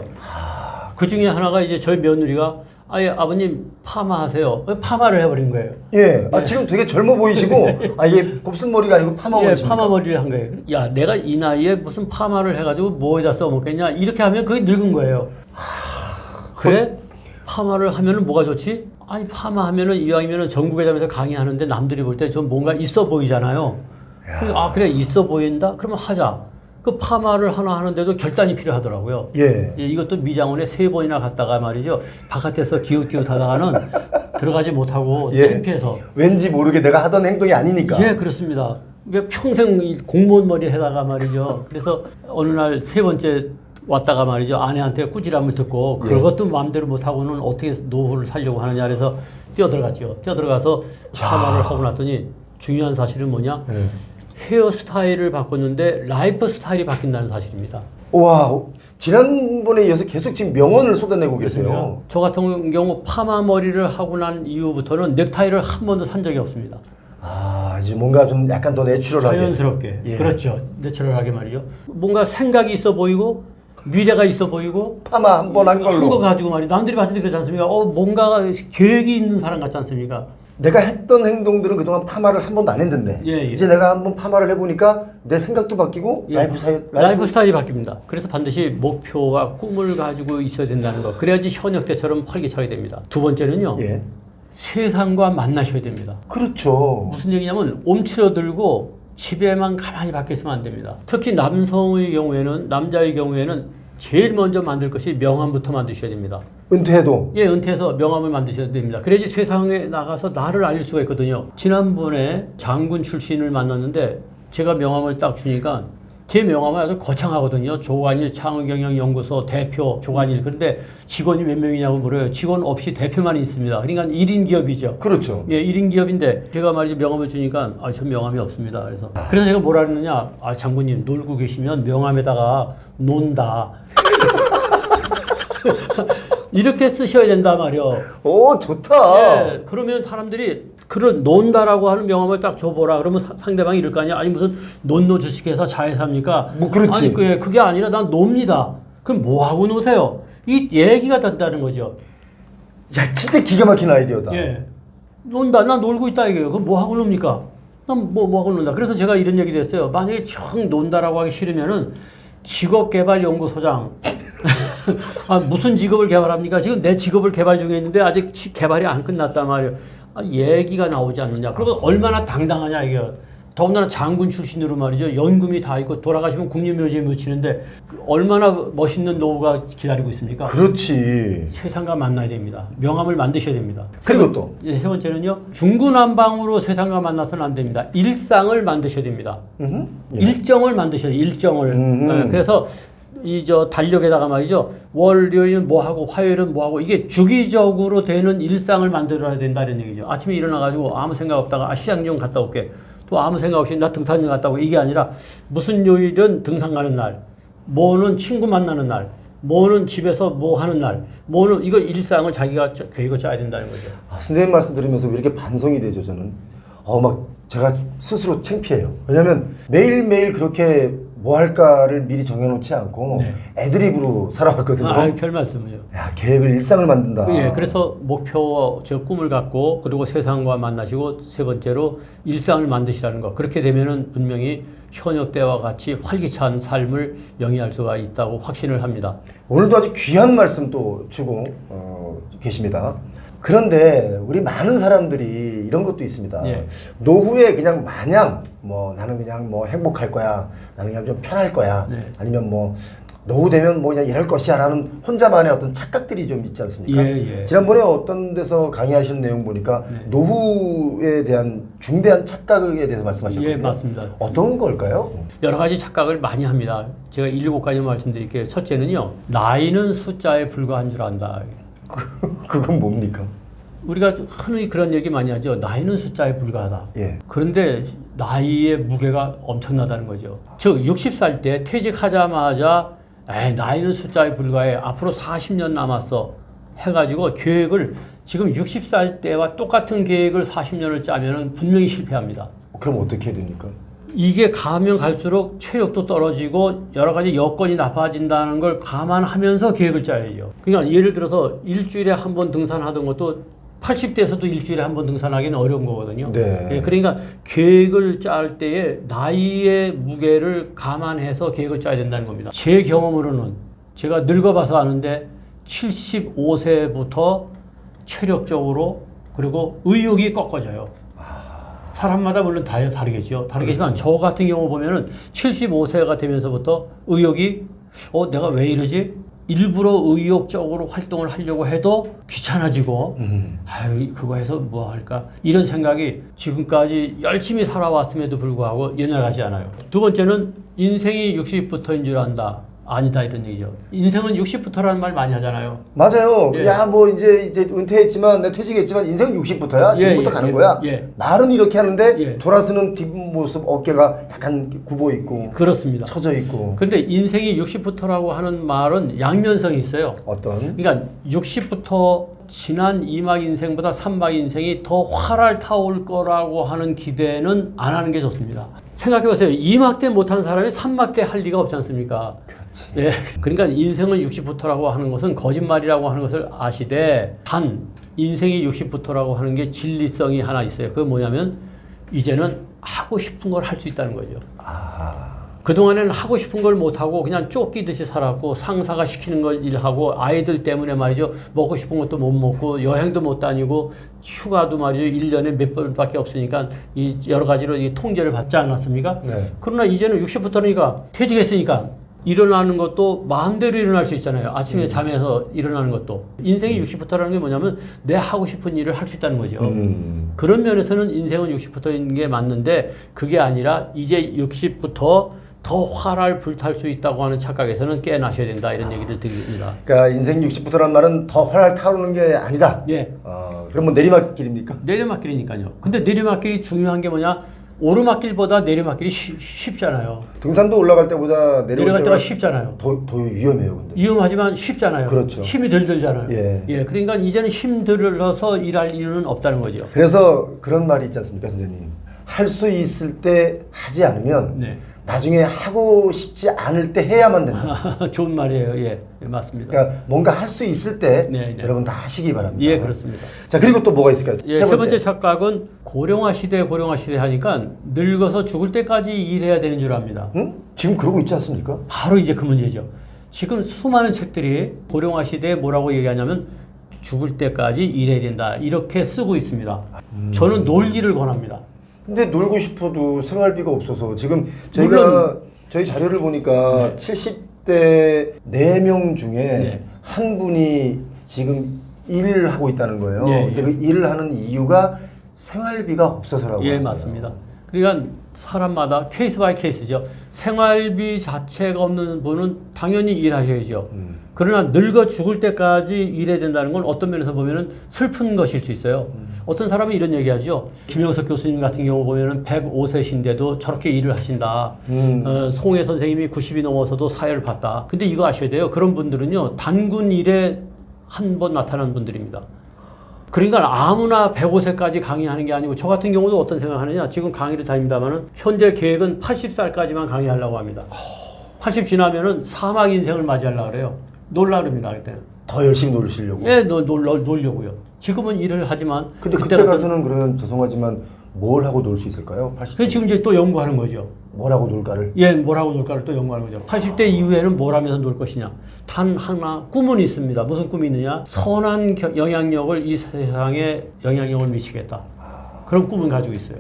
그 중에 하나가 이제 저희 며느리가 아예 아버님 파마하세요. 파마를 해버린 거예요. 예. 아, 지금 되게 젊어 보이시고, 아, 이게 곱슬머리가 아니고 파마 예, 머리십니까? 파마 머리를 한 거예요. 야, 내가 이 나이에 무슨 파마를 해가지고 뭐에다 써먹겠냐? 이렇게 하면 그게 늙은 거예요. 그래? 파마를 하면은 뭐가 좋지? 아니, 파마하면은 이왕이면은 전국회담에서 강의하는데 남들이 볼 때 좀 뭔가 있어 보이잖아요. 아, 그래, 있어 보인다? 그러면 하자. 그 파마를 하나 하는데도 결단이 필요하더라고요. 예. 예, 이것도 미장원에 3번이나 갔다가 말이죠. 바깥에서 기웃기웃하다가는 들어가지 못하고 예. 창피해서. 왠지 모르게 내가 하던 행동이 아니니까. 예, 그렇습니다. 평생 이 공무원 머리 해다가 말이죠. 그래서 어느 날 3번째 왔다가 말이죠. 아내한테 꾸지람을 듣고 예. 그것도 마음대로 못하고는 어떻게 노후를 살려고 하느냐 그래서 뛰어들어갔죠. 뛰어들어가서 파마를 하고 났더니 중요한 사실은 뭐냐. 예. 헤어스타일을 바꿨는데 라이프 스타일이 바뀐다는 사실입니다. 와, 지난번에 이어서 계속 지금 명언을 쏟아내고 계세요. 저 같은 경우 파마 머리를 하고 난 이후부터는 넥타이를 한 번도 산 적이 없습니다. 아, 이제 뭔가 좀 약간 더 내추럴하게. 자연스럽게. 예. 그렇죠. 내추럴하게 말이죠. 뭔가 생각이 있어 보이고 미래가 있어 보이고 파마 한 번 한 걸로. 한 거 가지고 말이죠. 남들이 봤을 때 그렇지 않습니까? 뭔가 계획이 있는 사람 같지 않습니까? 내가 했던 행동들은 그동안 파마를 한 번도 안 했는데 예, 예. 이제 내가 한번 파마를 해보니까 내 생각도 바뀌고 예. 라이프 스타일이 바뀝니다. 그래서 반드시 목표와 꿈을 가지고 있어야 된다는 거. 그래야지 현역 때처럼 활기차게 됩니다. 두 번째는요. 예. 세상과 만나셔야 됩니다. 그렇죠. 무슨 얘기냐면 움츠러들고 집에만 가만히 밖에 있으면 안 됩니다. 특히 남성의 경우에는 남자의 경우에는 제일 먼저 만들 것이 명함부터 만드셔야 됩니다. 은퇴해도. 예, 은퇴해서 명함을 만드셔야 됩니다. 그래야지 세상에 나가서 나를 알릴 수가 있거든요. 지난번에 장군 출신을 만났는데 제가 명함을 딱 주니까 제 명함은 아주 거창하거든요. 조관일 창의경영연구소 대표 조관일. 그런데 직원이 몇 명이냐고 물어요. 직원 없이 대표만 있습니다. 그러니까 1인 기업이죠. 그렇죠. 예, 1인 기업인데 제가 말이죠 명함을 주니까 전 명함이 없습니다. 그래서 제가 뭐라 그러느냐. 장군님 놀고 계시면 명함에다가 논다. 이렇게 쓰셔야 된다 말이요. 오, 좋다. 예, 그러면 사람들이 그런 논다라고 하는 명함을 딱 줘보라. 그러면 상대방이 이럴 거 아니야. 아니 무슨 논노 주식회사 자회사입니까? 뭐 그렇지. 아니 그게 아니라 난 놉니다. 그럼 뭐 하고 노세요? 이 얘기가 된다는 거죠. 야, 진짜 기가 막힌 아이디어다. 예, 논다. 난 놀고 있다 이거예요. 그럼 뭐 하고 놉니까? 난 뭐 하고 논다. 그래서 제가 이런 얘기를 했어요. 만약에 정 논다라고 하기 싫으면은 직업개발연구소장. 무슨 직업을 개발합니까? 지금 내 직업을 개발 중에 있는데 아직 개발이 안 끝났단 말이에요. 얘기가 나오지 않느냐. 그리고 얼마나 당당하냐 이게. 더군다나 장군 출신으로 말이죠. 연금이 다 있고 돌아가시면 국립묘지에 묻히는데 얼마나 멋있는 노후가 기다리고 있습니까? 그렇지. 세상과 만나야 됩니다. 명함을 만드셔야 됩니다. 그리고 또 세 번째는요. 중구난방으로 세상과 만나서는 안 됩니다. 일상을 만드셔야 됩니다. 예. 일정을 만드셔야 돼요. 일정을. 그래서 달력에다가 말이죠. 월요일은 뭐 하고 화요일은 뭐 하고 이게 주기적으로 되는 일상을 만들어야 된다는 얘기죠. 아침에 일어나가지고 아무 생각 없다가 시장 좀 갔다 올게. 또 아무 생각 없이 나 등산 좀 갔다 오고 이게 아니라 무슨 요일은 등산 가는 날, 뭐는 친구 만나는 날, 뭐는 집에서 뭐 하는 날, 뭐는 이거 일상을 자기가 계획을 짜야 된다는 거죠. 선생님 말씀 들으면서 왜 이렇게 반성이 되죠, 저는. 막 제가 스스로 창피해요. 왜냐면 매일매일 그렇게 뭐 할까를 미리 정해놓지 않고 네. 애드립으로 살아왔거든요. 별 말씀을요. 야, 계획을 일상을 만든다. 예, 그래서 목표, 저 꿈을 갖고 그리고 세상과 만나시고 세 번째로 일상을 만드시라는 거. 그렇게 되면은 분명히 현역 때와 같이 활기찬 삶을 영위할 수가 있다고 확신을 합니다. 오늘도 아주 귀한 말씀 또 주고 계십니다. 그런데 우리 많은 사람들이 이런 것도 있습니다. 예. 노후에 그냥 마냥 뭐 나는 그냥 뭐 행복할 거야, 나는 그냥 좀 편할 거야, 네. 아니면 뭐 노후 되면 뭐 그냥 이럴 것이야라는 혼자만의 어떤 착각들이 좀 있지 않습니까? 예. 지난번에 어떤 데서 강의하시는 내용 보니까 노후에 대한 중대한 착각에 대해서 말씀하셨거든요. 예, 맞습니다. 어떤 걸까요? 여러 가지 착각을 많이 합니다. 제가 7가지 말씀드릴게요. 첫째는요, 나이는 숫자에 불과한 줄 안다. 그건 뭡니까? 우리가 흔히 그런 얘기 많이 하죠. 나이는 숫자에 불과하다. 예. 그런데 나이의 무게가 엄청나다는 거죠. 즉 60살 때 퇴직하자마자 나이는 숫자에 불과해. 앞으로 40년 남았어. 해가지고 계획을 지금 60살 때와 똑같은 계획을 40년을 짜면은 분명히 실패합니다. 그럼 어떻게 해야 됩니까? 이게 가면 갈수록 체력도 떨어지고 여러 가지 여건이 나빠진다는 걸 감안하면서 계획을 짜야죠. 그러니까 예를 들어서 일주일에 한 번 등산하던 것도 80대에서도 일주일에 한 번 등산하기는 어려운 거거든요. 네. 예, 그러니까 계획을 짤 때에 나이의 무게를 감안해서 계획을 짜야 된다는 겁니다. 제 경험으로는 제가 늙어봐서 아는데 75세부터 체력적으로 그리고 의욕이 꺾어져요. 사람마다 물론 다르겠죠. 다르겠지만 그렇죠. 저 같은 경우 보면은 75세가 되면서부터 의욕이 내가 왜 이러지? 일부러 의욕적으로 활동을 하려고 해도 귀찮아지고 아유 그거 해서 뭐 할까? 이런 생각이 지금까지 열심히 살아왔음에도 불구하고 옛날 같지 않아요. 두 번째는 인생이 60부터인 줄 안다. 아니다 이런 얘기죠. 인생은 60부터라는 말 많이 하잖아요. 맞아요. 예. 야, 뭐 이제 은퇴했지만, 내 퇴직했지만 인생 60부터야. 지금부터 가는 거야. 예. 말은 이렇게 하는데 예. 돌아서는 뒷모습 어깨가 약간 굽어 있고 그렇습니다. 처져 있고. 그런데 인생이 60부터라고 하는 말은 양면성이 있어요. 어떤? 그러니까 60부터 지난 2막 인생보다 3막 인생이 더 활알 타올 거라고 하는 기대는 안 하는 게 좋습니다. 생각해보세요. 2막 때 못한 사람이 3막 때 할 리가 없지 않습니까? 그렇지. 예. 그러니까 인생은 60부터라고 하는 것은 거짓말이라고 하는 것을 아시되 단 인생이 60부터라고 하는 게 진리성이 하나 있어요. 그게 뭐냐면 이제는 하고 싶은 걸 할 수 있다는 거죠. 그동안에는 하고 싶은 걸 못하고 그냥 쫓기듯이 살았고 상사가 시키는 걸 일하고 아이들 때문에 말이죠. 먹고 싶은 것도 못 먹고 여행도 못 다니고 휴가도 말이죠. 1년에 몇 번밖에 없으니까 이 여러 가지로 이 통제를 받지 않았습니까? 네. 그러나 이제는 60부터니까 퇴직했으니까 일어나는 것도 마음대로 일어날 수 있잖아요. 아침에 잠에서 일어나는 것도. 인생이 60부터라는 게 뭐냐면 내 하고 싶은 일을 할 수 있다는 거죠. 그런 면에서는 인생은 60부터인 게 맞는데 그게 아니라 이제 60부터 더 활활 불탈 수 있다고 하는 착각에서는 깨나셔야 된다 이런 얘기를 드립니다. 그러니까 인생 60부터란 말은 더 활활 타오르는 게 아니다. 예. 그럼 뭐 내리막길입니까? 내리막길이니까요. 근데 내리막길이 중요한 게 뭐냐? 오르막길보다 내리막길이 쉽잖아요. 등산도 올라갈 때보다 내려갈 때가 쉽잖아요. 더 위험해요, 근데. 위험하지만 쉽잖아요. 그렇죠. 힘이 덜 들잖아요. 예. 그러니까 이제는 힘 들어서 일할 이유는 없다는 거죠. 그래서 그런 말이 있지 않습니까, 선생님? 할 수 있을 때 하지 않으면 네. 나중에 하고 싶지 않을 때 해야만 된다. 좋은 말이에요. 예, 맞습니다. 그러니까 뭔가 할 수 있을 때 네. 여러분 다 하시기 바랍니다. 예, 그렇습니다. 자, 그리고 또 뭐가 있을까요? 예, 세 번째 착각은 고령화 시대 하니까 늙어서 죽을 때까지 일해야 되는 줄 압니다. 응? 지금 그러고 있지 않습니까? 바로 이제 그 문제죠. 지금 수많은 책들이 고령화 시대에 뭐라고 얘기하냐면 죽을 때까지 일해야 된다. 이렇게 쓰고 있습니다. 저는 놀기를 권합니다. 근데 놀고 싶어도 생활비가 없어서 지금 저희가 저희 자료를 보니까 70대 4명 중에 한 분이 지금 일을 하고 있다는 거예요. 근데 그 일을 하는 이유가 생활비가 없어서라고. 예, 맞습니다. 그러니까 사람마다 케이스 바이 케이스죠. 생활비 자체가 없는 분은 당연히 일하셔야죠. 그러나 늙어 죽을 때까지 일해야 된다는 건 어떤 면에서 보면은 슬픈 것일 수 있어요. 어떤 사람은 이런 얘기하죠. 김영석 교수님 같은 경우 보면은 105세신데도 저렇게 일을 하신다. 송혜 선생님이 90이 넘어서도 사회를 봤다. 근데 이거 아셔야 돼요. 그런 분들은요, 단군 일에 한 번 나타난 분들입니다. 그러니까 아무나 105세까지 강의하는 게 아니고 저 같은 경우도 어떤 생각하느냐. 지금 강의를 다닙니다만은 현재 계획은 80살까지만 강의하려고 합니다. 80 지나면은 사막 인생을 맞이하려고 그래요. 놀라 그럽니다. 그때는. 더 열심히 놀으시려고. 예, 놀려고요. 지금은 일을 하지만 근데 그때 가서는 그러면 죄송하지만 뭘 하고 놀 수 있을까요? 80대. 그래서 지금 이제 또 연구하는 거죠. 뭐라고 놀까를? 예, 뭐라고 놀까를 또 연구하는 거죠. 80대 이후에는 뭘 하면서 놀 것이냐. 단 하나 꿈은 있습니다. 무슨 꿈이 있느냐? 선한 영향력을 이 세상에 영향력을 미치겠다. 그런 꿈은 가지고 있어요.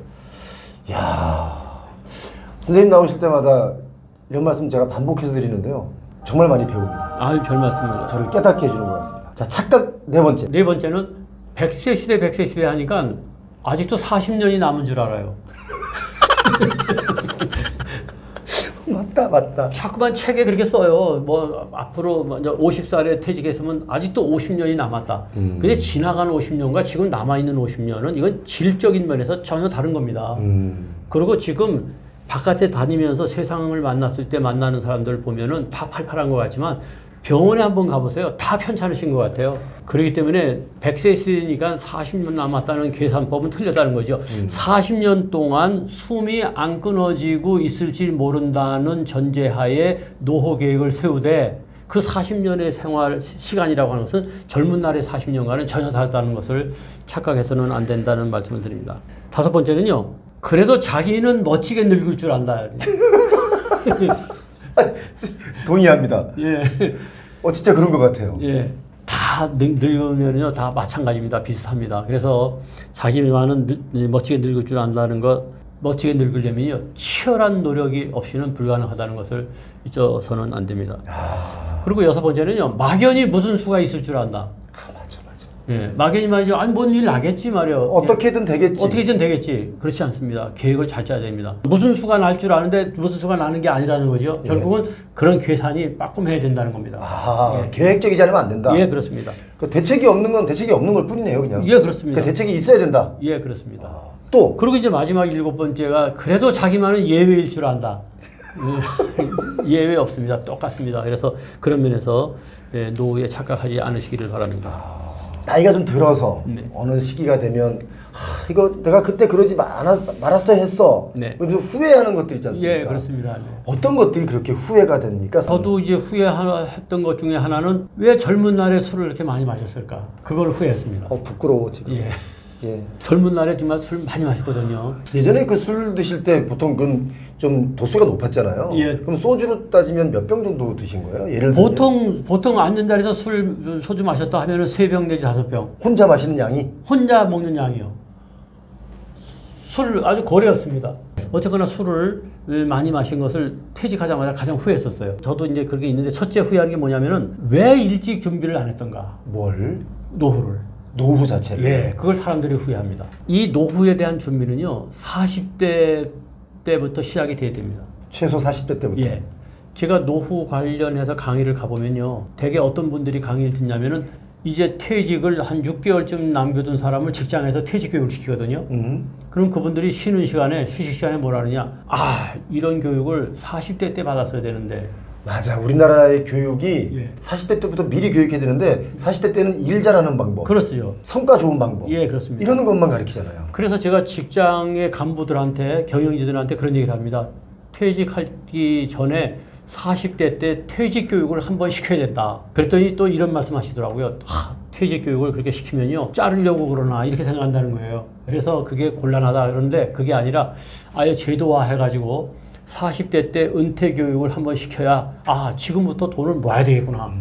야, 선생님 나오실 때마다 이런 말씀 제가 반복해서 드리는데요. 정말 많이 배웁니다. 아유, 별 말씀을. 저를 깨닫게 해주는 것 같습니다. 자, 착각 네 번째. 네 번째는 100세 시대, 100세 시대 하니까 아직도 40년이 남은 줄 알아요. 맞다. 자꾸만 책에 그렇게 써요. 뭐 앞으로 50살에 퇴직했으면 아직도 50년이 남았다. 근데 지나간 50년과 지금 남아있는 50년은 이건 질적인 면에서 전혀 다른 겁니다. 그리고 지금 바깥에 다니면서 세상을 만났을 때 만나는 사람들 보면은 다 팔팔한 것 같지만 병원에 한번 가보세요. 다 편찮으신 것 같아요. 그렇기 때문에 100세 시대니까 40년 남았다는 계산법은 틀렸다는 거죠. 40년 동안 숨이 안 끊어지고 있을지 모른다는 전제하에 노후 계획을 세우되 그 40년의 생활 시간이라고 하는 것은 젊은 날의 40년과는 전혀 다르다는 것을 착각해서는 안 된다는 말씀을 드립니다. 다섯 번째는요. 그래도 자기는 멋지게 늙을 줄 안다. 동의합니다. 예. 진짜 그런 것 같아요. 예. 다 늙으면요, 다 마찬가지입니다. 비슷합니다. 그래서 자기만은 멋지게 늙을 줄 안다는 것, 멋지게 늙으려면요, 치열한 노력이 없이는 불가능하다는 것을 잊어서는 안 됩니다. 그리고 여섯 번째는요, 막연히 무슨 수가 있을 줄 안다. 맞아. 예, 막연히 말이죠. 아니, 뭔 일 나겠지 말이요. 어떻게든 되겠지. 어떻게든 되겠지. 그렇지 않습니다. 계획을 잘 짜야 됩니다. 무슨 수가 날 줄 아는데 무슨 수가 나는 게 아니라는 거죠. 결국은 그런 계산이 빠끔해야 된다는 겁니다. 예. 계획적이지 않으면 안 된다. 예, 그렇습니다. 그 대책이 없는 건 대책이 없는 걸 뿐이네요, 그냥. 예, 그렇습니다. 그 대책이 있어야 된다. 예, 그렇습니다. 또 그리고 이제 마지막 일곱 번째가 그래도 자기만은 예외일 줄 안다. 예외 없습니다. 똑같습니다. 그래서 그런 면에서 노후에 착각하지 않으시기를 바랍니다. 나이가 좀 들어서 어느 시기가 되면 이거 내가 그때 그러지 말았어야 했어. 네. 그러면서 후회하는 것들 있지 않습니까? 예, 그렇습니다. 네. 어떤 것들이 그렇게 후회가 됩니까? 저도 이제 후회했던 것 중에 하나는 왜 젊은 날에 술을 이렇게 많이 마셨을까? 그걸 후회했습니다. 부끄러워 지금. 예. 예. 젊은 날에 정말 술 많이 마셨거든요. 예전에 그 술 드실 때 보통 그런 좀 도수가 높았잖아요. 예. 그럼 소주로 따지면 몇 병 정도 드신 거예요? 예를 들면 보통 앉은 자리에서 소주 마셨다 하면은 3병 내지 5병. 혼자 마시는 양이 혼자 먹는 양이요. 술 아주 고래였습니다. 어쨌거나 술을 많이 마신 것을 퇴직하자마자 가장 후회했었어요. 저도 이제 그런 게 있는데 첫째 후회하는 게 뭐냐면은 왜 일찍 준비를 안 했던가? 뭘? 노후를. 노후 자체를. 예, 그걸 사람들이 후회합니다. 이 노후에 대한 준비는요, 40대 때부터 시작이 돼야 됩니다. 최소 40대 때부터. 예. 제가 노후 관련해서 강의를 가보면요, 대개 어떤 분들이 강의를 듣냐면은 이제 퇴직을 한 6개월쯤 남겨둔 사람을 직장에서 퇴직 교육을 시키거든요. 그럼 그분들이 쉬는 시간에, 휴식 시간에 뭐라 하느냐? 이런 교육을 40대 때 받았어야 되는데. 맞아. 우리나라의 교육이 예. 40대 때부터 미리 교육해야 되는데 40대 때는 일 잘하는 방법. 그렇죠. 성과 좋은 방법. 예, 그렇습니다. 이러는 것만 가르치잖아요. 그래서 제가 직장의 간부들한테, 경영진들한테 그런 얘기를 합니다. 퇴직하기 전에 40대 때 퇴직 교육을 한번 시켜야 된다. 그랬더니 또 이런 말씀 하시더라고요. 퇴직 교육을 그렇게 시키면요, 자르려고 그러나 이렇게 생각한다는 거예요. 그래서 그게 곤란하다 그러는데 그게 아니라 아예 제도화 해가지고 40대 때 은퇴 교육을 한번 시켜야 지금부터 돈을 모아야 되겠구나.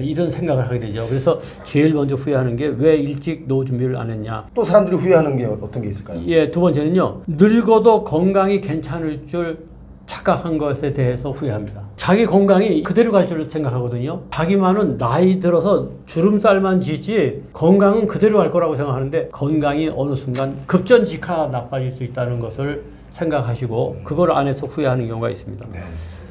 이런 생각을 하게 되죠. 그래서 제일 먼저 후회하는 게 왜 일찍 노후 준비를 안 했냐. 또 사람들이 후회하는 게 어떤 게 있을까요? 예, 두 번째는요, 늙어도 건강이 괜찮을 줄 착각한 것에 대해서 후회합니다. 자기 건강이 그대로 갈 줄 생각하거든요. 자기만은 나이 들어서 주름살만 지지 건강은 그대로 갈 거라고 생각하는데 건강이 어느 순간 급전직하 나빠질 수 있다는 것을 생각하시고 그걸 안 해서 후회하는 경우가 있습니다. 네.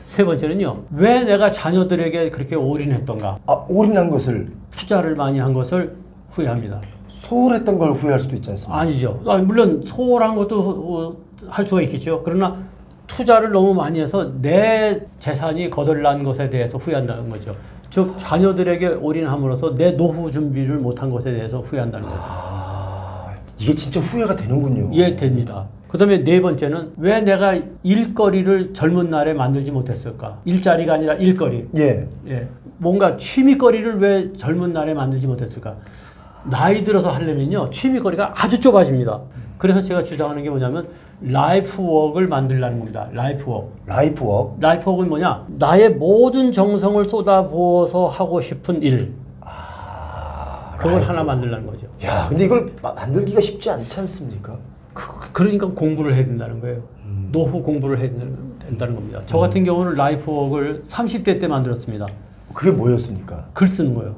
세 번째는요, 왜 내가 자녀들에게 그렇게 올인했던가? 올인한 것을 투자를 많이 한 것을 후회합니다. 소홀했던 걸 후회할 수도 있지 않습니까? 아니죠. 물론 소홀한 것도 할 수가 있겠죠. 그러나 투자를 너무 많이 해서 내 재산이 거덜난 것에 대해서 후회한다는 거죠. 즉 자녀들에게 올인함으로써 내 노후 준비를 못한 것에 대해서 후회한다는 거죠. 이게 진짜 후회가 되는군요. 예, 됩니다. 그 다음에 네 번째는 왜 내가 일거리를 젊은 날에 만들지 못했을까? 일자리가 아니라 일거리. 예. 예. 뭔가 취미거리를 왜 젊은 날에 만들지 못했을까? 나이 들어서 하려면요, 취미거리가 아주 좁아집니다. 그래서 제가 주장하는 게 뭐냐면, 라이프워크를 만들라는 겁니다. 라이프워크. 라이프워크. 라이프워크는 뭐냐? 나의 모든 정성을 쏟아부어서 하고 싶은 일. 그걸 하나 만들라는 거죠. 야, 근데 이걸 만들기가 쉽지 않지 않습니까? 그러니까 공부를 해야 된다는 거예요. 노후 공부를 해야 된다는 겁니다. 저 같은 경우는 라이프워크를 30대 때 만들었습니다. 그게 뭐였습니까? 글 쓰는 거예요.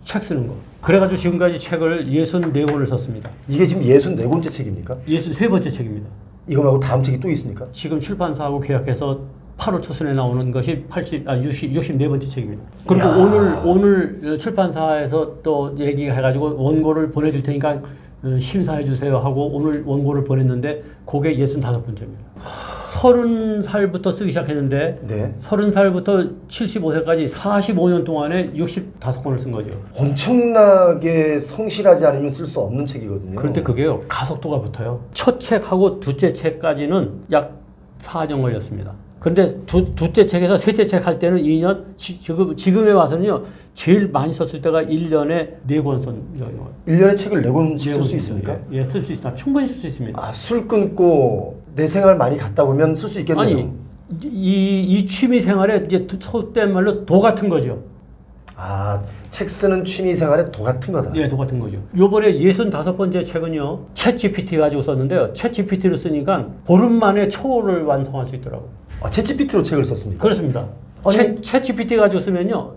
책 쓰는 거. 그래가지고 지금까지 책을 64권을 썼습니다. 이게 지금 64권째 책입니까? 63번째 책입니다. 이거 말고 다음 책이 또 있습니까? 지금 출판사하고 계약해서 8월 초순에 나오는 것이 64번째 책입니다. 그리고 오늘 출판사에서 또 얘기해가지고 원고를 보내줄 테니까 심사해 주세요 하고 오늘 원고를 보냈는데 그게 65번째입니다. 30살부터 쓰기 시작했는데 네. 30살부터 75세까지 45년 동안에 65권을 쓴 거죠. 엄청나게 성실하지 않으면 쓸 수 없는 책이거든요. 그런데 그게요, 가속도가 붙어요. 첫 책하고 둘째 책까지는 약 4년 걸렸습니다. 그런데 둘째 책에서 셋째 책 할 때는 2년, 지금에 와서는요, 제일 많이 썼을 때가 1년에 4권 썼는 거예요. 1년에 책을 4권씩 쓸 수 있습니까? 예, 쓸 수 있습니다. 충분히 쓸 수 있습니다. 아, 술 끊고 내 생활 많이 갖다 보면 쓸 수 있겠네요. 아니, 이 취미 생활에 이제 속된 말로 도 같은 거죠. 아, 책 쓰는 취미 생활에 도 같은 거다. 예, 도 같은 거죠. 요번에 65번째 책은요, 챗 GPT 가지고 썼는데요. 챗 GPT로 쓰니까 보름 만에 초를 완성할 수 있더라고요. 아, 챗GPT로 책을 썼습니까? 그렇습니다. 아니, 챗 GPT 가지고 쓰면요,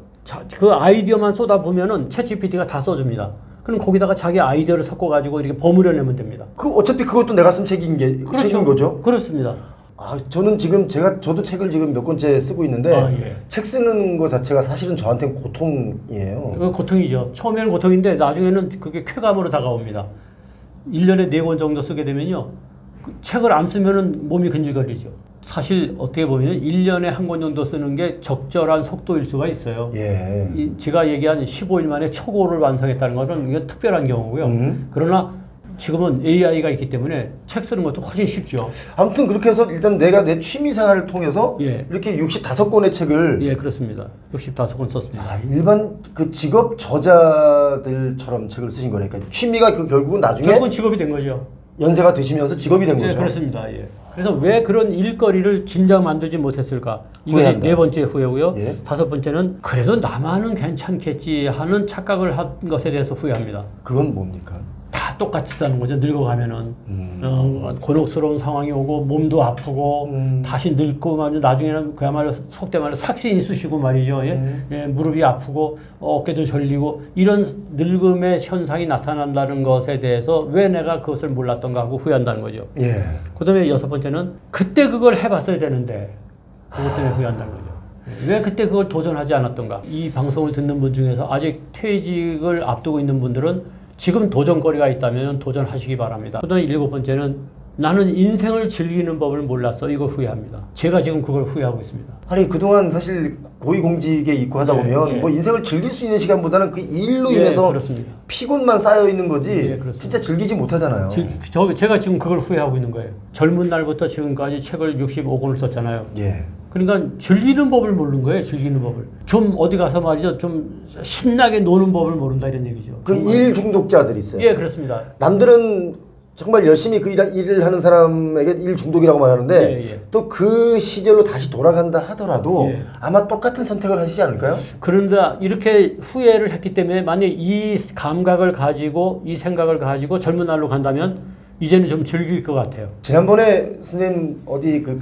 그 아이디어만 쏟아보면은 챗 GPT가 다 써줍니다. 그럼 거기다가 자기 아이디어를 섞어가지고 이렇게 버무려내면 됩니다. 어차피 그것도 내가 쓴 책인 거죠? 그렇습니다. 아, 저는 지금 저도 책을 지금 몇 권째 쓰고 있는데 예. 책 쓰는 거 자체가 사실은 저한테는 고통이에요. 그거 고통이죠. 처음에는 고통인데 나중에는 그게 쾌감으로 다가옵니다. 1년에 4권 정도 쓰게 되면요, 그 책을 안 쓰면은 몸이 근질거리죠. 사실 어떻게 보면 1년에 한 권 정도 쓰는 게 적절한 속도일 수가 있어요. 예. 제가 얘기한 15일 만에 초고를 완성했다는 것은 이게 특별한 경우고요. 그러나 지금은 AI가 있기 때문에 책 쓰는 것도 훨씬 쉽죠. 아무튼 그렇게 해서 일단 내가 내 취미 생활을 통해서 예. 이렇게 65권의 책을 예, 그렇습니다. 65권 썼습니다. 일반 그 직업 저자들처럼 책을 쓰신 거니까 취미가 결국은 나중에 결국은 직업이 된 거죠. 연세가 드시면서 직업이 된 예, 거죠. 그렇습니다. 예. 그래서 왜 그런 일거리를 진작 만들지 못했을까? 이것이 후회한다. 4번째 후회고요. 예. 5번째는 그래도 나만은 괜찮겠지 하는 착각을 한 것에 대해서 후회합니다. 그건 뭡니까? 다 똑같다는 거죠. 늙어가면은 곤혹스러운 상황이 오고 몸도 아프고 다시 늙고 말이죠. 나중에는 그야말로 속된 말로 삭신이 쑤시고 말이죠. 예, 무릎이 아프고 어깨도 절리고 이런 늙음의 현상이 나타난다는 것에 대해서 왜 내가 그것을 몰랐던가 하고 후회한다는 거죠. 예. 그다음에 6번째는 그때 그걸 해봤어야 되는데 그것 때문에 후회한다는 거죠. 왜 그때 그걸 도전하지 않았던가. 이 방송을 듣는 분 중에서 아직 퇴직을 앞두고 있는 분들은 지금 도전거리가 있다면 도전하시기 바랍니다. 그다음에 7번째는 나는 인생을 즐기는 법을 몰랐어. 이걸 후회합니다. 제가 지금 그걸 후회하고 있습니다. 아니 그동안 사실 고위공직에 있고 하다 예, 보면 예. 뭐 인생을 즐길 수 있는 시간보다는 그 일로 예, 인해서 그렇습니다. 피곤만 쌓여 있는 거지 예, 그렇습니다. 진짜 즐기지 못하잖아요. 제가 지금 그걸 후회하고 있는 거예요. 젊은 날부터 지금까지 책을 65권을 썼잖아요. 예. 그러니까 즐기는 법을 모르는 거예요. 즐기는 법을. 좀 어디 가서 말이죠. 좀 신나게 노는 법을 모른다 이런 얘기죠. 그 일 중독자들이 있어요. 예, 그렇습니다. 남들은 정말 열심히 그 일을 하는 사람에게 일 중독이라고 말하는데 예, 예. 또 그 시절로 다시 돌아간다 하더라도 예. 아마 똑같은 선택을 하시지 않을까요? 그런데 이렇게 후회를 했기 때문에 만약 이 감각을 가지고 이 생각을 가지고 젊은 날로 간다면 이제는 좀 즐길 것 같아요. 지난번에 선생님 어디 그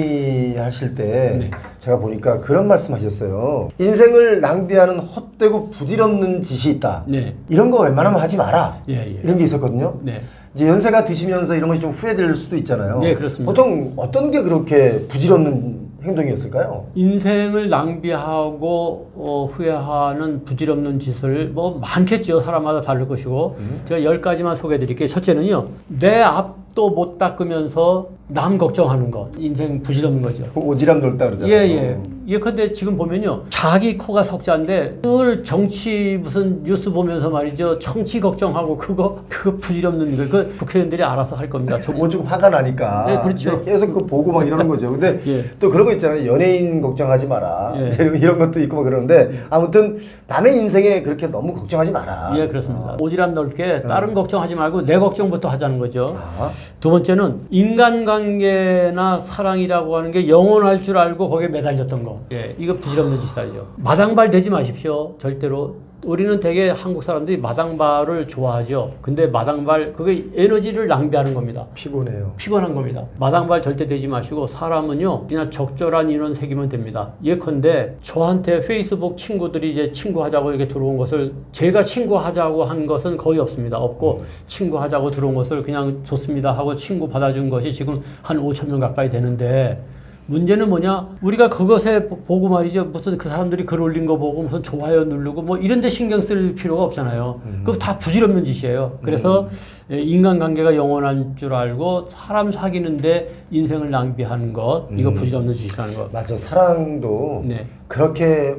강의하실 때 네. 제가 보니까 그런 말씀하셨어요. 인생을 낭비하는 헛되고 부질없는 짓이 있다. 네. 이런 거 웬만하면 하지 마라. 예, 예. 이런 게 있었거든요. 네. 이제 연세가 드시면서 이런 것이 좀 후회될 수도 있잖아요. 네, 그렇습니다. 보통 어떤 게 그렇게 부질없는 행동이었을까요? 인생을 낭비하고 후회하는 부질없는 짓을 뭐 많겠죠. 사람마다 다를 것이고 제가 10가지만 소개해 드릴게요. 첫째는요. 내 앞도 못 닦으면서 남 걱정하는 거, 인생 부질없는 거죠. 오지랖 넓다 그러잖아요. 예. 예컨대 지금 보면요. 자기 코가 석자인데 늘 정치 무슨 뉴스 보면서 말이죠. 정치 걱정하고 그거 부질없는 거. 그 국회의원들이 알아서 할 겁니다. 오죽 화가 나니까. 네, 그렇죠. 계속 그 보고 막 이러는 거죠. 근데 예. 또 그런 거 있잖아요. 연예인 걱정하지 마라. 예. 이런 것도 있고 막 그러는데 아무튼 남의 인생에 그렇게 너무 걱정하지 마라. 예, 그렇습니다. 오지랖 넓게 다른 걱정하지 말고 내 걱정부터 하자는 거죠. 아. 두 번째는 인간관계나 사랑이라고 하는 게 영원할 줄 알고 거기에 매달렸던 거. 예, 이거 부질없는 짓이죠. 마당발 되지 마십시오. 절대로. 우리는 되게 한국 사람들이 마당발을 좋아하죠. 근데 마당발, 그게 에너지를 낭비하는 겁니다. 피곤해요. 피곤한 겁니다. 마당발 절대 되지 마시고 사람은요 그냥 적절한 인원 새기면 됩니다. 예컨대 저한테 페이스북 친구들이 이제 친구하자고 이렇게 들어온 것을 제가 친구하자고 한 것은 거의 없습니다. 없고 친구하자고 들어온 것을 그냥 좋습니다 하고 친구 받아준 것이 지금 한 5천 명 가까이 되는데 문제는 뭐냐? 우리가 그것에 보고 말이죠. 무슨 그 사람들이 글 올린 거 보고 무슨 좋아요 누르고 뭐 이런 데 신경 쓸 필요가 없잖아요. 그거 다 부질없는 짓이에요. 그래서 인간관계가 영원한 줄 알고 사람 사귀는데 인생을 낭비하는 것, 이거 부질없는 짓이라는 것. 맞아. 사랑도 네. 그렇게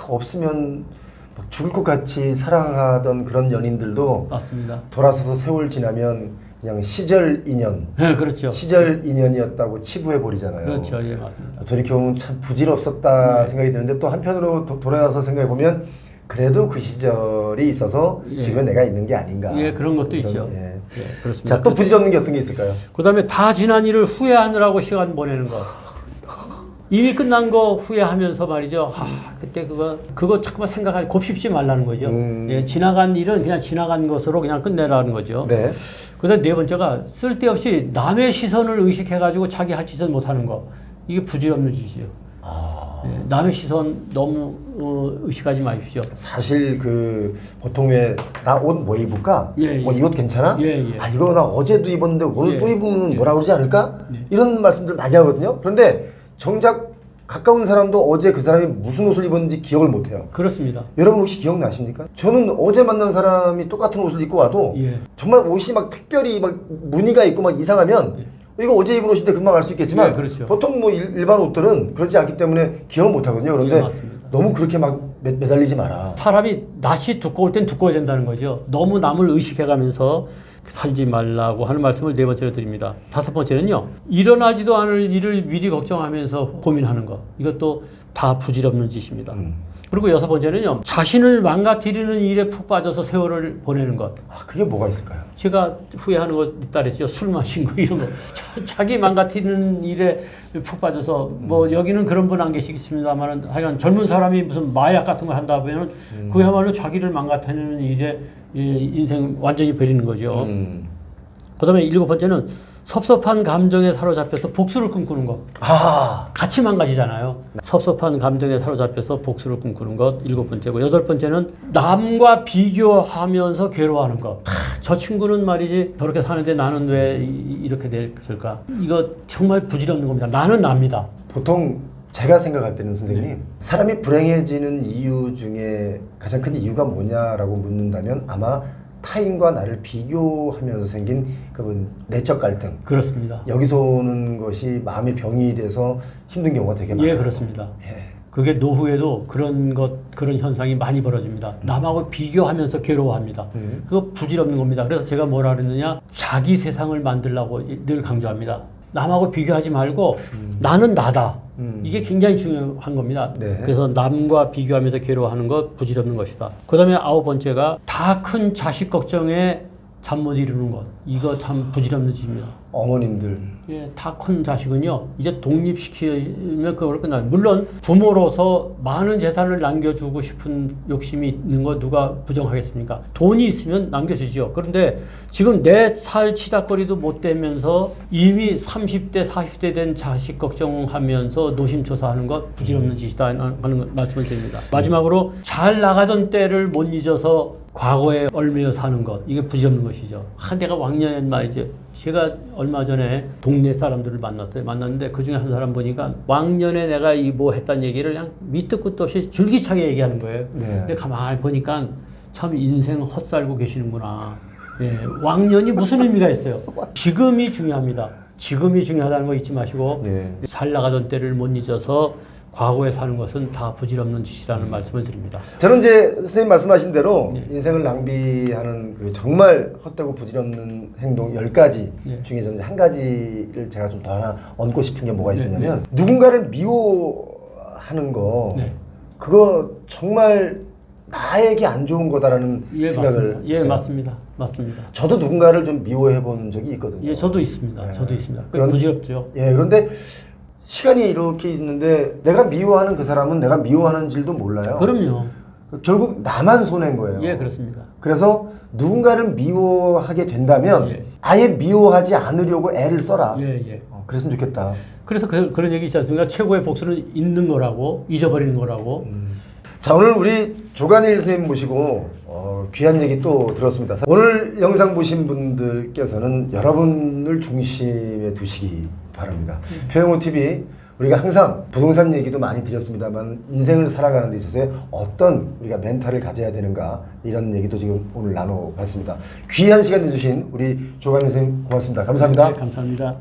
없으면 막 죽을 것 같이 사랑하던 그런 연인들도 맞습니다. 돌아서서 세월 지나면 그냥 시절 인연, 네, 그렇죠. 시절 인연이었다고 치부해 버리잖아요. 그렇죠. 예, 맞습니다. 돌이켜보면 참 부질없었다 생각이 드는데 또 한편으로 돌아가서 생각해 보면 그래도 그 시절이 있어서 예. 지금 내가 있는 게 아닌가. 예, 그런 것도 있죠. 예. 예, 그렇습니다. 자, 또 부질없는 게 어떤 게 있을까요? 그다음에 다 지난 일을 후회하느라고 시간 보내는 거. 이미 끝난 거 후회하면서 말이죠. 그때 그거 자꾸만 생각하지 곱씹지 말라는 거죠. 예, 지나간 일은 그냥 지나간 것으로 그냥 끝내라는 거죠. 네. 그다음 네 번째가 쓸데없이 남의 시선을 의식해가지고 자기 할 짓을 못하는 거. 이게 부질없는 짓이죠. 예, 남의 시선 너무 의식하지 마십시오. 사실 그 보통 왜 나 옷 뭐 입을까? 예, 뭐 예. 이 옷 괜찮아? 예, 예. 아 이거 나 어제도 입었는데 오늘 예. 또 입으면 예. 뭐라 그러지 않을까? 예. 이런 말씀들 많이 하거든요. 그런데 정작 가까운 사람도 어제 그 사람이 무슨 옷을 입었는지 기억을 못 해요. 그렇습니다. 여러분 혹시 기억나십니까? 저는 어제 만난 사람이 똑같은 옷을 입고 와도 예. 정말 옷이 막 특별히 막 무늬가 있고 막 이상하면 이거 어제 입은 옷인데 금방 알 수 있겠지만 예, 그렇죠. 보통 뭐 일반 옷들은 그렇지 않기 때문에 기억을 못 하거든요. 그런데 예, 맞습니다. 너무 그렇게 막 매달리지 마라. 사람이 낯이 두꺼울 땐 두꺼워야 된다는 거죠. 너무 남을 의식해가면서 살지 말라고 하는 말씀을 네 번째로 드립니다. 다섯 번째는요. 일어나지도 않을 일을 미리 걱정하면서 고민하는 것. 이것도 다 부질없는 짓입니다. 그리고 여섯 번째는요. 자신을 망가뜨리는 일에 푹 빠져서 세월을 보내는 것. 아, 그게 뭐가 있을까요? 제가 후회하는 거 있다 그랬죠. 술 마신 거 이런 거. 자기 망가뜨리는 일에 푹 빠져서 뭐 여기는 그런 분 안 계시겠습니다만 하여간 젊은 사람이 무슨 마약 같은 거 한다 보면 그야말로 자기를 망가뜨리는 일에 인생 완전히 버리는 거죠. 그다음에 일곱 번째는 섭섭한 감정에 사로잡혀서 복수를 꿈꾸는 것. 아, 같이 망가지잖아요. 섭섭한 감정에 사로잡혀서 복수를 꿈꾸는 것. 일곱 번째고 여덟 번째는 남과 비교하면서 괴로워하는 것. 저 친구는 말이지 저렇게 사는데 나는 왜 이렇게 됐을까? 이거 정말 부질없는 겁니다. 나는 납니다. 보통 제가 생각할 때는 선생님 사람이 불행해지는 이유 중에 가장 큰 이유가 뭐냐라고 묻는다면 아마 타인과 나를 비교하면서 생긴 그 내적 갈등. 그렇습니다. 여기서 오는 것이 마음의 병이 돼서 힘든 경우가 되게 많아요. 예, 그렇습니다. 예. 그게 노후에도 그런 현상이 많이 벌어집니다. 남하고 비교하면서 괴로워합니다. 그거 부질없는 겁니다. 그래서 제가 뭐라 그랬느냐? 자기 세상을 만들라고 늘 강조합니다. 남하고 비교하지 말고 나는 나다. 이게 굉장히 중요한 겁니다. 네. 그래서 남과 비교하면서 괴로워하는 것 부질없는 것이다. 그 다음에 아홉 번째가 다 큰 자식 걱정에 잠 못 이루는 것. 이거 참 부질없는 짓입니다. 어머님들. 예, 다 큰 자식은요, 이제 독립시키면 그걸 끝나요. 물론, 부모로서 많은 재산을 남겨주고 싶은 욕심이 있는 거 누가 부정하겠습니까? 돈이 있으면 남겨주지요. 그런데 지금 내 살 치닥거리도 못 되면서 이미 30대, 40대 된 자식 걱정하면서 노심초사하는 것 부질없는 짓이다 하는 말씀을 드립니다. 마지막으로, 잘 나가던 때를 못 잊어서 과거에 얽매여 사는 것, 이게 부질없는 것이죠. 내가 왕년엔 말이죠. 제가 얼마 전에 동네 사람들을 만났는데 그 중에 한 사람 보니까 왕년에 내가 이 뭐 했다는 얘기를 그냥 밑도 끝도 없이 줄기차게 얘기하는 거예요. 네. 근데 가만히 보니까 참 인생 헛살고 계시는구나. 예, 왕년이 무슨 의미가 있어요? 지금이 중요합니다. 지금이 중요하다는 거 잊지 마시고 네. 잘 나가던 때를 못 잊어서 과거에 사는 것은 다 부질없는 짓이라는 말씀을 드립니다. 저는 이제 선생님 말씀하신 대로 네. 인생을 낭비하는 그 정말 헛되고 부질없는 행동 10가지 네. 중에 저는 한 가지를 제가 좀 더 하나 얹고 싶은 게 뭐가 네, 있었냐면 누군가를 미워하는 거 네. 그거 정말 나에게 안 좋은 거다라는 예, 생각을 맞습니다. 예, 했어요. 맞습니다. 맞습니다. 저도 누군가를 좀 미워해 본 적이 있거든요. 예, 저도 있습니다. 네. 저도 있습니다. 그 그런- 부질없죠. 예, 그런데 시간이 이렇게 있는데 내가 미워하는 그 사람은 내가 미워하는 줄도 몰라요. 그럼요. 결국 나만 손해인 거예요. 예, 그렇습니다. 그래서 누군가를 미워하게 된다면 예. 아예 미워하지 않으려고 애를 써라. 예, 예. 그랬으면 좋겠다. 그래서 그런 얘기 있지 않습니까? 최고의 복수는 잊는 거라고, 잊어버리는 거라고. 자, 오늘 우리 조간일 선생님 모시고 귀한 얘기 또 들었습니다. 오늘 영상 보신 분들께서는 여러분을 중심에 두시기 바랍니다. 표영호 TV 우리가 항상 부동산 얘기도 많이 드렸습니다만 인생을 살아가는 데 있어서 어떤 우리가 멘탈을 가져야 되는가 이런 얘기도 지금 오늘 나눠봤습니다. 귀한 시간 내주신 우리 조간일 선생님 고맙습니다. 감사합니다. 네, 감사합니다.